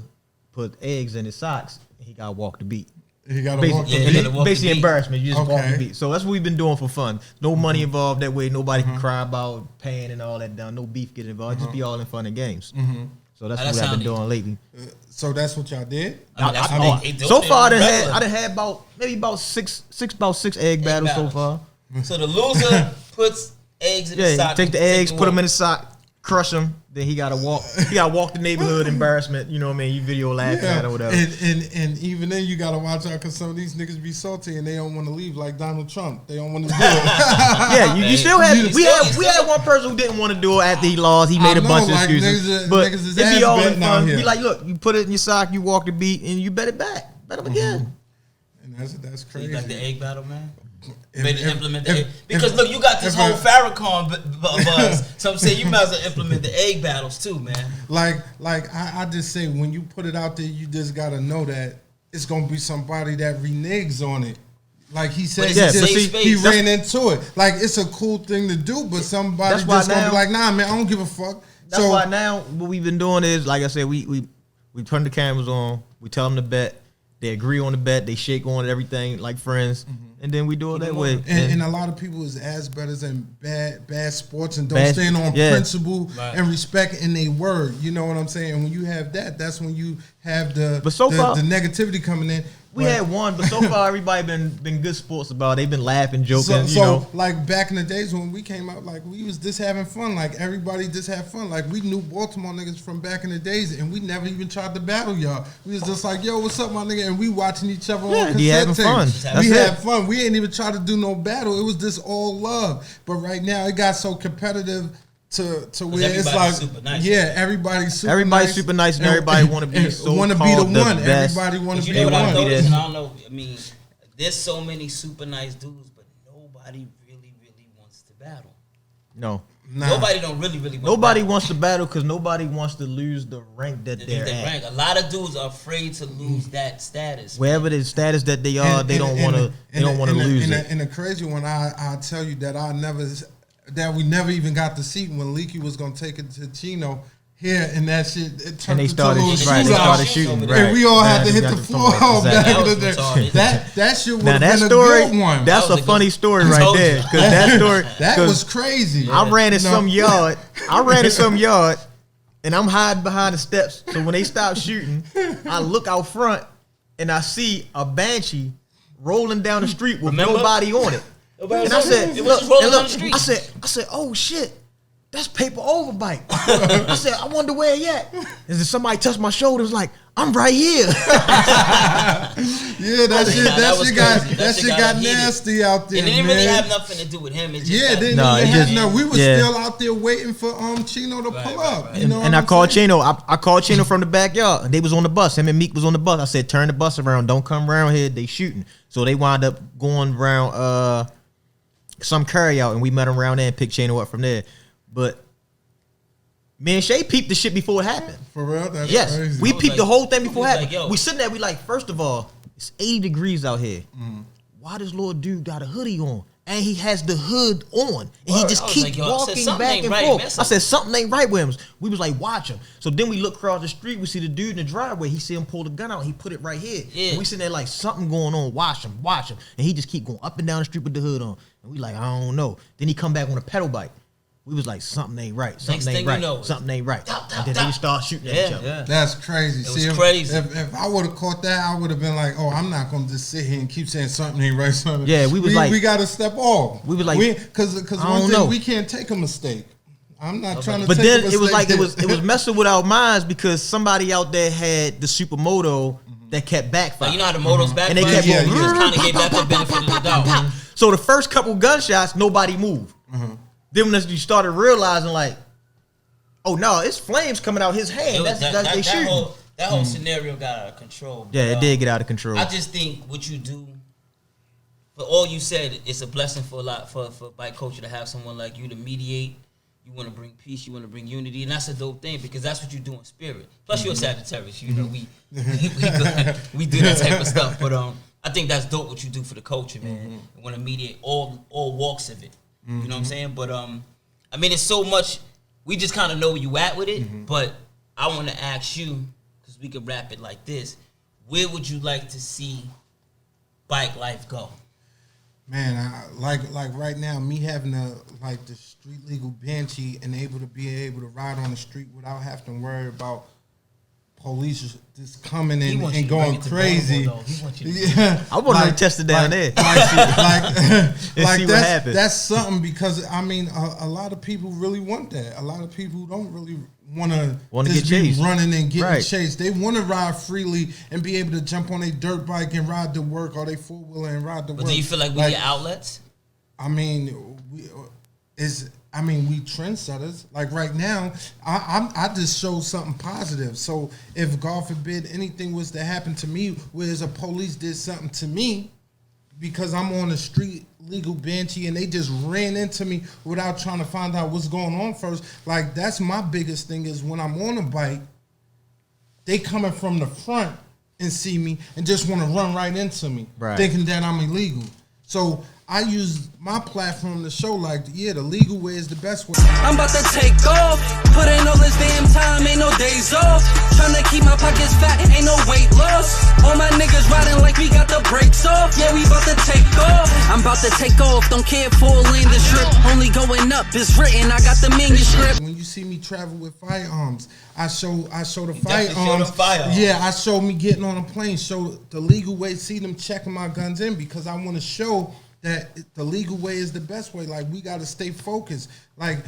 put eggs in his socks, and he got to walk the beat. He got to Basically, walk the Yeah, beat. you gotta walk the basically beat. embarrassment. You just walk Okay. the beat. So that's what we've been doing for fun. No money involved that way. Nobody can cry about paying and all that down. No beef get involved. Just be all in fun and games. So that's That what I've sound been doing lately. So that's what y'all did? I mean, that's I- what they do so it far, on I regular. done had about six egg battles so battles. far. So the loser puts eggs in the Yeah, sock. take the and eggs, put them in away. the sock, crush them. Then he gotta walk. He gotta walk the neighborhood. Embarrassment. You know what I mean? You video laughing at or whatever. And even then you gotta watch out because some of these niggas be salty and they don't want to leave like Donald Trump. They don't want to do it. Yeah, you still had we had one person who didn't want to do it after he lost. He made a know, bunch of like, excuses, niggas but is it be ass all in betting out fun. here. Be like, look, you put it in your sock, you walk the beat, and you bet it back, bet them again. And that's So crazy. you got the egg battle, man. If- Maybe if- implement the if- egg. Because if- look, you got this if whole I- Farrakhan buzz. So I'm saying you might as well implement the egg battles too, man. Like I just say when you put it out there, you just gotta know that it's gonna be somebody that reneges on it. Like he said, But it's he, a just, safe he space. ran into it. Like it's a cool thing to do, but somebody That's why just gonna now- be like, nah, man, I don't give a fuck. That's so why now what we've been doing is, like I said, we turn the cameras on, we tell them to bet, they agree on the bet, they shake on it, everything like friends, and then we do it that way. and a lot of people is ass betters and bad sports and don't Bad- stand on yeah. principle Right. and respect in their word. You know what I'm saying? And when you have that, that's when you have the But so far- the negativity coming in. We But- had one, but so far everybody been good sports about it. They've been laughing, joking, So, you know. like back in the days when we came out, like we was just having fun. Like everybody just had fun. Like we knew Baltimore niggas from back in the days, and we never even tried to battle y'all. We was just like, yo, what's up, my nigga? And we watching each other Yeah, on you having cassette fun. tapes. That's We it. had fun. We ain't even try to do no battle. It was just all love. But right now it got so competitive to where it's everybody's like, super nice. yeah, everybody's super Everybody's nice. super nice and everybody wanna be so want to be called the the one. best. Everybody want But to you be know the what I one. noticed, this. and I don't know. I mean, there's so many super nice dudes, but nobody really wants to battle. No. Nah. Nobody don't really want Nobody to battle. wants to battle because nobody wants to lose the rank that they're They at. rank. A lot of dudes are afraid to lose that status. Wherever the status that they are, they don't want to. They don't want to lose it. And the crazy one, I tell you that we never even got to see when Leaky was gonna take it to Chino here, and that shit it turned And they into started, a little right? They shootout. started shooting, And right? And we all had to Yeah, hit we the got floor Exactly. back That in the was day. retarded. That shit would Now have that been story, a good one. that's That was a a funny good- story I right told there. you. Because that story, That 'cause was crazy. I ran in No. some yard. I ran in some yard, and I'm hiding behind the steps. So when they stop shooting, I look out front and I see a Banshee rolling down the street with Remember? nobody on it. Nobody And I was on said, it. It was just rolling and down the street. I said, oh shit. That's paper overbite. I said, I wonder where he at. And then somebody touched my shoulders like, I'm right here. Yeah, that shit. Nah, That was shit got crazy. that shit got heated. nasty out there, And it didn't man. really have nothing to do with him. It just Yeah, got- didn't No, even it have just- no. We was yeah. still out there waiting for Chino to pull up. You know, And what I I'm called saying? Chino. I called Chino from the backyard. They was on the bus. Him and Meek was on the bus. I said, turn the bus around. Don't come around here. They shooting. So they wound up going around some carry out, and we met him around there and picked Chino up from there. But me and Shay peeped the shit before it happened. For real, that's Yes, crazy. we was peeped like- the whole thing before it he was happened. like, yo. We sitting there, we like, first of all, it's 80 degrees out here. Why this little dude got a hoodie on? And he has the hood on. And he Word. just I was keep like, yo, I said, walking something back ain't and right, forth. man. I said, something ain't right with him. We was like, watch him. So then we look across the street, we see the dude in the driveway. He see him pull the gun out. He put it right here. Yeah. And we sitting there like, something going on. Watch him. And he just keep going up and down the street with the hood on. And we like, I don't know. Then he come back on a pedal bike. We was like, something ain't right. Something Next ain't thing you right. know, Something ain't right. Tap, And then tap, they start shooting at each other. Yeah. That's crazy. It was See, crazy. If I would have caught that, I would have been like, "Oh, I'm not gonna just sit here and keep saying something ain't right." Something. Yeah, we was like- we got to step off. We was like, because I one don't thing know. we can't take a mistake. I'm not trying to. But take then a it was mistake. like it was messing with our minds because somebody out there had the supermoto that kept backfiring. Like, you know how the motos back And they kept Yeah, going. yeah. kind of gave that the benefit of the doubt. So the first couple gunshots, nobody moved. Then when you started realizing, like, oh no, it's flames coming out his hand. It was- That's they shooting. That whole scenario got out of control. Yeah, it But, did get out of control. I just think what you do, for all you said, it's a blessing for bike culture to have someone like you to mediate. You want to bring peace, you want to bring unity, and that's a dope thing because that's what you do in spirit. Plus, you're a Sagittarius, you know we do that type of stuff. But I think that's dope what you do for the culture, man. You want to mediate all walks of it. You know what I'm saying? But I mean, it's so much. We just kind of know where you at with it. But I want to ask you, because we could wrap it like this: where would you like to see bike life go? Man, like right now, me having the street legal Banshee and able to ride on the street without having to worry about police just coming in and going crazy. Yeah, I want to test it down there. Like see what happens. That's something, because I mean, a lot of people really want that. A lot of people don't really want to get chased, running and getting chased. They want to ride freely and be able to jump on a dirt bike and ride to work, or they 4-wheeler and ride to work. But do you feel like we get outlets? I mean, we trendsetters. Like right now, I just showed something positive. So if God forbid anything was to happen to me, whereas a police did something to me, because I'm on the street legal Banshee and they just ran into me without trying to find out what's going on first. Like, that's my biggest thing, is when I'm on a bike, they coming from the front and see me and just want to run right into me, thinking that I'm illegal. So I use my platform to show, like, yeah, the legal way is the best way. I'm about to take off, put in all this damn time, ain't no days off. Tryna keep my pockets fat, ain't no weight loss. All my niggas riding like we got the brakes off. Yeah, we about to take off. I'm about to take off, don't care if full lane the strip. Only going up, it's written, I got the manuscript. When you see me travel with firearms, I show the firearms. Yeah, I show me getting on a plane, show the legal way, see them checking my guns in, because I want to show that the legal way is the best way. Like, we got to stay focused. Like,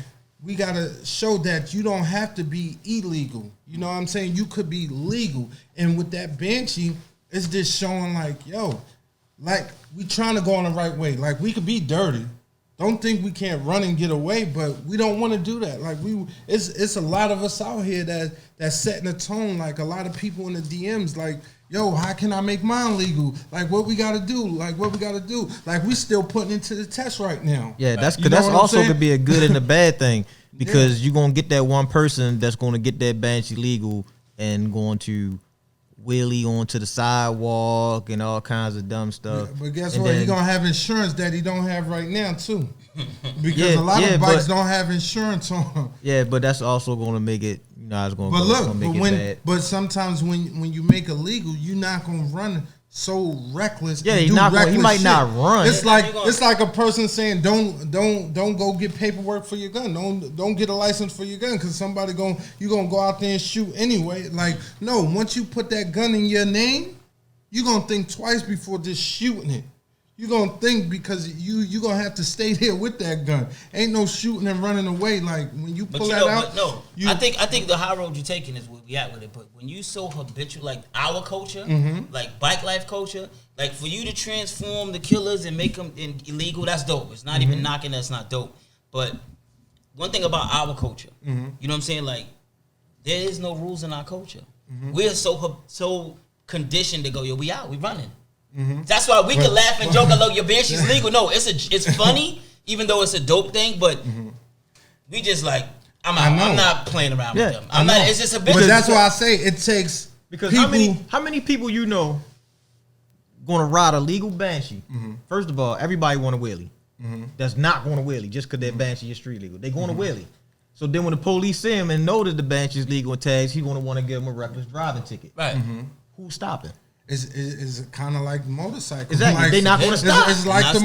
we got to show that you don't have to be illegal. You know what I'm saying? You could be legal. And with that Banshee, it's just showing, like, yo, like, we trying to go on the right way. Like, we could be dirty. Don't think we can't run and get away, but we don't want to do that. Like, it's a lot of us out here that's setting a tone. Like, a lot of people in the DMs, like, yo, how can I make mine legal? Like, what we got to do? Like, what we got to do? Like, we still putting into the test right now. Yeah, that's also could be a good and a bad thing, because you're going to get that one person that's going to get that Banshee legal and going to wheelie onto the sidewalk and all kinds of dumb stuff. Yeah, but guess what? You're going to have insurance that he don't have right now, too. Because a lot of bikes don't have insurance on them. Yeah, but that's also going to make it, you know, it's going to make it bad. But sometimes when you make it legal, you're not going to run so reckless. Yeah, he might not run. It's like a person saying don't go get paperwork for your gun. Don't get a license for your gun, because somebody you gonna go out there and shoot anyway. Like, no, once you put that gun in your name, you're gonna think twice before just shooting it. You're gonna think, because you're gonna have to stay there with that gun. Ain't no shooting and running away. Like, when you pull that out. But no, I think the high road you're taking is where we at with it. But when you so habitual, like our culture, like bike life culture, like for you to transform the killers and make them illegal, that's dope. It's not even knocking that's not dope. But one thing about our culture, you know what I'm saying? Like, there is no rules in our culture. We're so conditioned to go, yo, we out, we running. That's why we can laugh and joke, like, your Banshee's legal. No, it's funny, even though it's a dope thing, but we just like, I'm not playing around with them. I'm not. It's just a business. But that's why I say it takes, because people, how many people you know gonna ride a legal Banshee? First of all, everybody want a wheelie. That's not going to wheelie just because that Banshee is street legal. They going to wheelie. So then when the police see him and know that the Banshee is legal and tags, he going to want to give him a reckless driving ticket. Right. Who's stopping? It's kind of like motorcycles. Exactly. Like, they're not going to stop. It's like the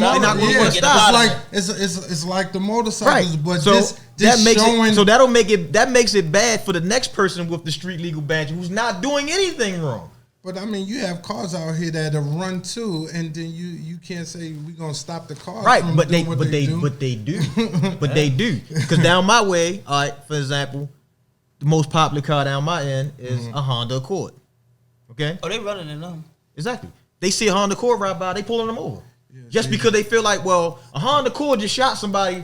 it's like the motorcycles, right. But so this that makes showing, it, so that'll make it, that makes it bad for the next person with the street legal badge who's not doing anything wrong. But I mean, you have cars out here that'll run too, and then you can't say we're gonna stop the car. Right, but they do. Because down my way, all right, for example, the most popular car down my end is a Honda Accord. Okay. Oh, they running it on. Exactly. They see a Honda Accord right by, they pulling them over. Just because they feel like, well, a Honda Accord just shot somebody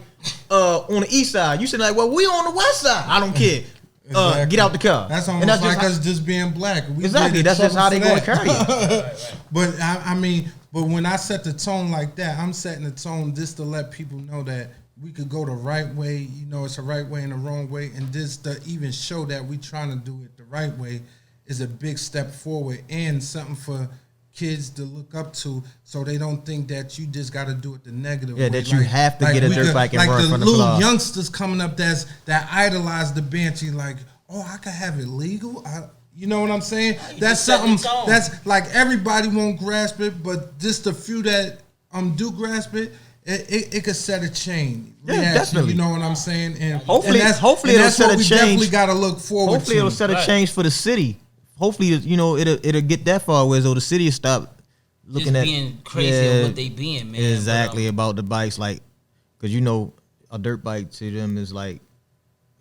on the east side. You say like, well, we on the west side. I don't care. Exactly. Get out the car. That's almost like us just being black. Exactly. That's just how they going to carry it. But I mean, but when I set the tone like that, I'm setting the tone just to let people know that we could go the right way. You know, it's a right way and a wrong way, and just to even show that we trying to do it the right way is a big step forward and something for kids to look up to, so they don't think that you just got to do it the negative Yeah, way. that you have to get a we dirt bike and like run the from the little club. youngsters coming up that idolize the Banshee, like, oh, I could have it legal. You know what I'm saying? That's something that's like everybody won't grasp it, but just the few that do grasp it, it could set a chain. Yeah, definitely. You know what I'm saying? And Hopefully, and hopefully it'll that's set what a we change. definitely got to look forward Hopefully to. it'll set a change for the city. Hopefully, you know, it'll get that far, where the city will stop looking Just at being crazy at what they being, man. Exactly, But, about the bikes, like, because you know, a dirt bike to them is like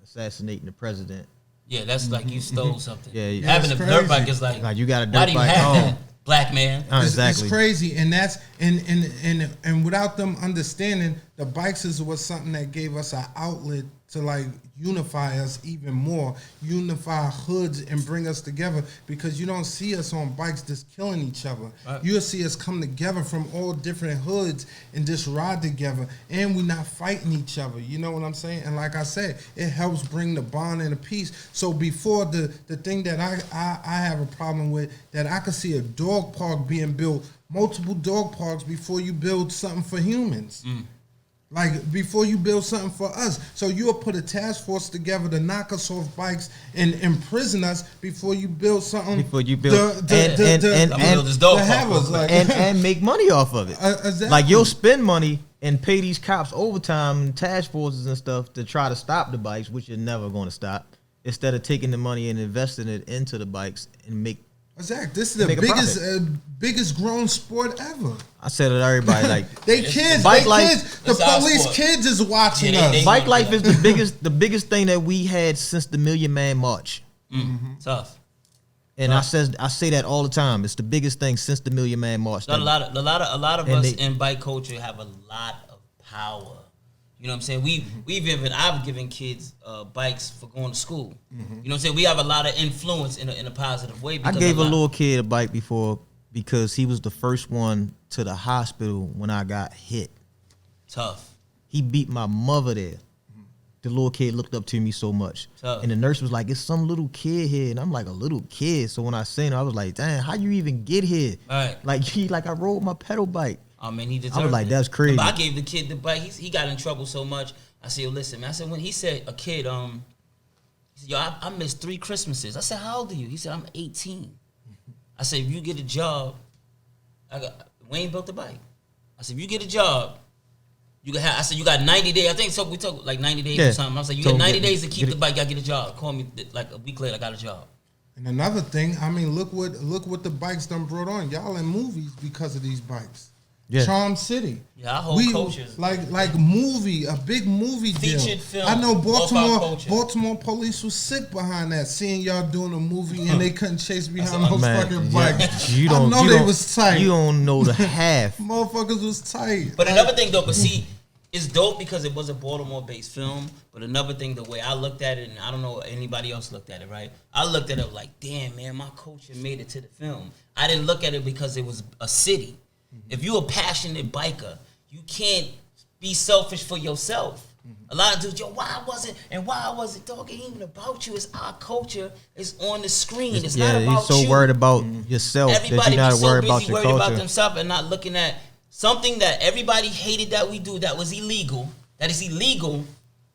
assassinating the president. yeah, that's like you stole something. Yeah, yeah. Having a It's dirt bike crazy. is like You got a why dirt do you bike. have Oh, that, black man? exactly. It's crazy, and that's and without them understanding, the bikes was something that gave us an outlet to like unify us even more, unify hoods and bring us together, because you don't see us on bikes just killing each other. Right. You'll see us come together from all different hoods and just ride together, and we're not fighting each other. You know what I'm saying? And like I said, it helps bring the bond and the peace. So before the thing that I have a problem with, that I could see a dog park being built, multiple dog parks before you build something for humans. Like, before you build something for us. So you'll put a task force together to knock us off bikes and imprison us before you build something. Before you build build this dog to have park. us, like, and make money off of it. exactly. Like, you'll spend money and pay these cops overtime and task forces and stuff to try to stop the bikes, which you're never going to stop, instead of taking the money and investing it into the bikes and make. Exactly. This is Make the a biggest grown sport ever. I said to everybody, like, They kids, bike they life- kids. The It's our police sport. kids is watching Yeah, us. they- bike life is the biggest thing that we had since the Million Man March. Tough. And I say that all the time. It's the biggest thing since the Million Man March. A lot of And us they- in bike culture have a lot of power. You know what I'm saying? I've given kids bikes for going to school. You know what I'm saying? We have a lot of influence in a positive way. I gave a little kid a bike before because he was the first one to the hospital when I got hit. Tough. He beat my mother there. The little kid looked up to me so much. Tough. And the nurse was like, it's some little kid here. And I'm like, a little kid. So when I seen him, I was like, damn, how you even get here? Right. Like I rode my pedal bike. I mean, he deserved I was like, it. that's crazy. But I gave the kid the bike. He got in trouble so much. I said, yo, listen, man. I said, when he said a kid, he said, yo, I missed 3 Christmases. I said, how old are you? He said, I'm 18. I said, if you get a job, Wayne built the bike. I said, if you get a job, you can have. I said, you got 90 days. I think we took like 90 days or something. I said, you got 90 days to keep the bike. I get a job. Call me like a week later. I got a job. And another thing, I mean, look what the bikes done brought on. Y'all in movies because of these bikes. Yeah. Charm City. Yeah, our whole culture. like a big movie deal. Featured film I know of our culture. Baltimore police was sick behind that, seeing y'all doing a movie and they couldn't chase behind those Man, fucking yeah. bikes. You I don't know you they don't- was tight. You don't know the half. Motherfuckers was tight. But another thing though, but see, it's dope because it was a Baltimore-based film. But another thing, the way I looked at it, and I don't know anybody else looked at it, right? I looked at it like, damn, man, my culture made it to the film. I didn't look at it because it was a city. If you're a passionate biker, you can't be selfish for yourself. A lot of dudes, yo, why was it, dog? It ain't even about you. It's our culture. It's on the screen. It's not about you're so you. worried about yourself that Everybody you're not be so worried busy about your worried about culture. themselves and not looking at something that everybody hated that we do that was illegal. That is illegal.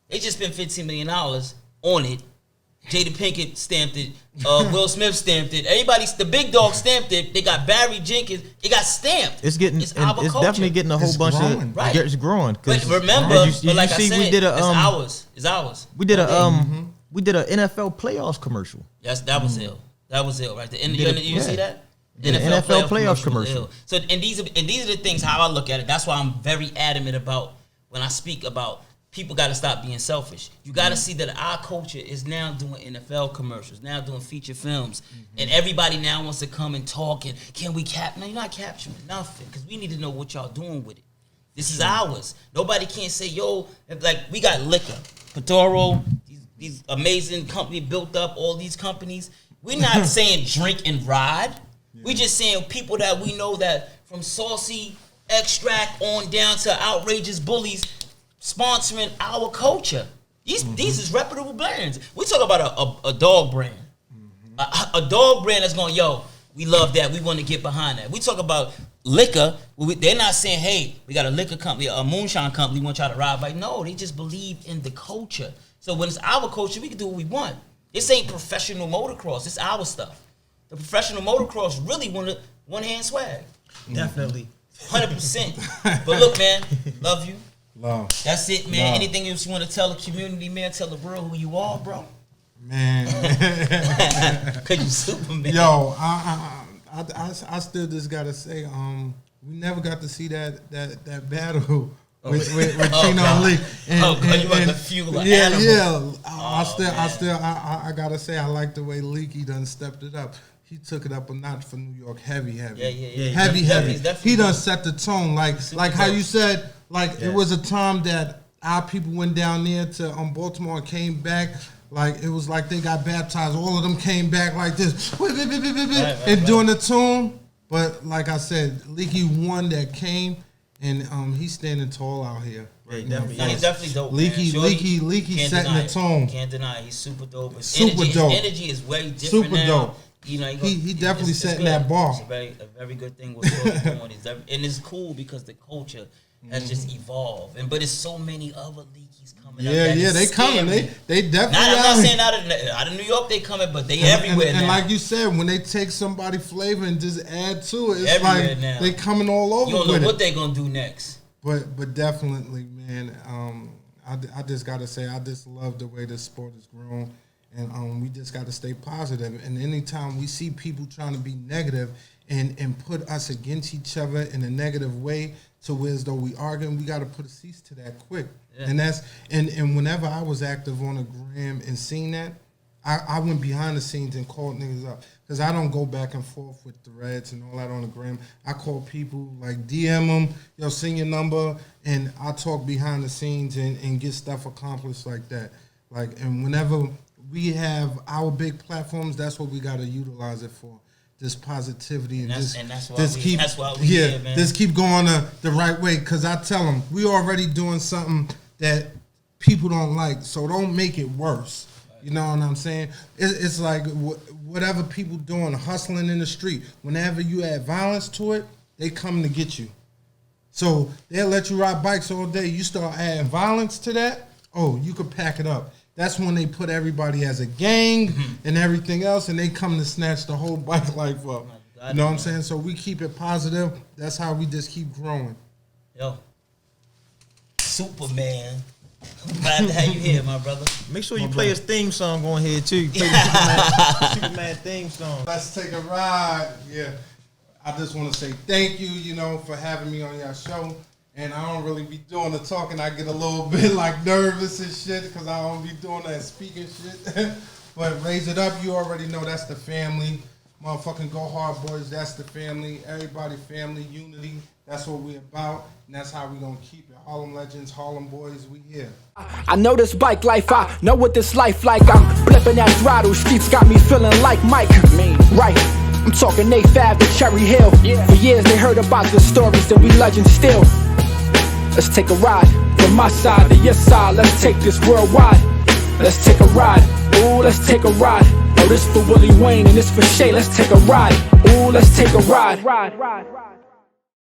They just spent $15 million on it. Jada Pinkett stamped it. Will Smith stamped it. The big dog stamped it. They got Barry Jenkins. It got stamped. It's getting. It's It's, our culture. definitely getting a whole It's bunch growing. of. Right. It's growing. 'cause- But remember, did you like see, I said, we did a it's ours. It's ours. we did a we did an NFL playoffs commercial. Yes, that was ill. That was ill right there. And Did you it- see yeah. that? Did an NFL playoff commercial. was ill. So and these are the things how I look at it. That's why I'm very adamant about when I speak about people got to stop being selfish. You got to see that our culture is now doing NFL commercials, now doing feature films, and everybody now wants to come and talk and can we No, you're not capturing nothing because we need to know what y'all doing with it. This is ours. Nobody can't say, yo, like we got liquor, Patoro, these amazing company built up, all these companies. We're not saying drink and ride. We just saying people that we know that from Saucy Extract on down to Outrageous Bullies sponsoring our culture. These is reputable brands. We talk about a dog brand. A dog brand that's going, yo, We love that. We want to get behind that. We talk about liquor. They're not saying, hey, we got a liquor company, a moonshine company, we want y'all to ride by. No, they just believe in the culture. So when it's our culture, we can do what we want. This ain't professional motocross. It's our stuff. The professional motocross really want one-hand swag. Definitely. 100%. But look, man, love you. Love. That's it, man. Love. Anything else you want to tell the community, man? Tell the world who you are, bro. Man. Cause you Superman. Yo, I still just gotta say, we never got to see that battle with Chino and Lee. And, you want the fuel like yeah, animal. yeah. Oh, I gotta say, I like the way Leaky done stepped it up. He took it up a notch for New York, heavy. Yeah. Heavy. Definitely He done set the tone, like how you said, it was a time that our people went down there to Baltimore and came back. Like it was like they got baptized. All of them came back like this, and doing the tune. But like I said, Leaky one that came, and he's standing tall out here. Right now. He's definitely dope. Leaky setting the tone. Can't deny it. He's super dope. His dope. Energy is way different Super now. dope. You know, he definitely setting good. that bar. It's a very good thing what Phil's doing. And it's cool because the culture has just evolved. But it's so many other Leakies coming up. Yeah, they coming. They definitely. I'm not saying out of New York they coming, but they everywhere now. And like you said, when they take somebody flavor and just add to it, it's everywhere like now. they coming all over. You don't know with what they gonna do next. But definitely, man. I just gotta say, I just love the way this sport has grown. And we just got to stay positive. And anytime we see people trying to be negative and put us against each other in a negative way to where as though we arguing, we got to put a cease to that quick. Yeah. And that's and whenever I was active on the gram and seen that, I went behind the scenes and called niggas up. Because I don't go back and forth with threads and all that on the gram. I call people, like DM them, yo, send your number, and I talk behind the scenes and get stuff accomplished like that. Like, and whenever we have our big platforms, that's what we got to utilize it for. This positivity and that's why we here, man. Just keep going the right way. Because I tell them, we already doing something that people don't like, so don't make it worse. You know what I'm saying? It's like whatever people doing, hustling in the street, whenever you add violence to it, they come to get you. So they'll let you ride bikes all day. You start adding violence to that, oh, you could pack it up. That's when they put everybody as a gang and everything else, and they come to snatch the whole bike life up. You know what I'm saying? So we keep it positive. That's how we just keep growing. Yo, Superman. Glad to have you here, my brother. Make sure you play his theme song on here too. Play the Superman theme song. Let's take a ride. Yeah. I just want to say thank you, for having me on your show. And I don't really be doing the talking. I get a little bit like nervous and shit because I don't be doing that speaking shit. But Raise It Up, you already know that's the family. Motherfucking Go Hard Boys, that's the family. Everybody family, unity. That's what we about. And that's how we gonna keep it. Harlem Legends, Harlem Boys, we here. I know this bike life, I know what this life like. I'm flipping that throttle, streets got me feeling like Mike. Right, I'm talking A5 to Cherry Hill. For years they heard about the stories that we legends still. Let's take a ride from my side to your side. Let's take this worldwide. Let's take a ride. Ooh, let's take a ride. Oh, this for Willie Wayne and this for Shay. Let's take a ride. Ooh, let's take a ride.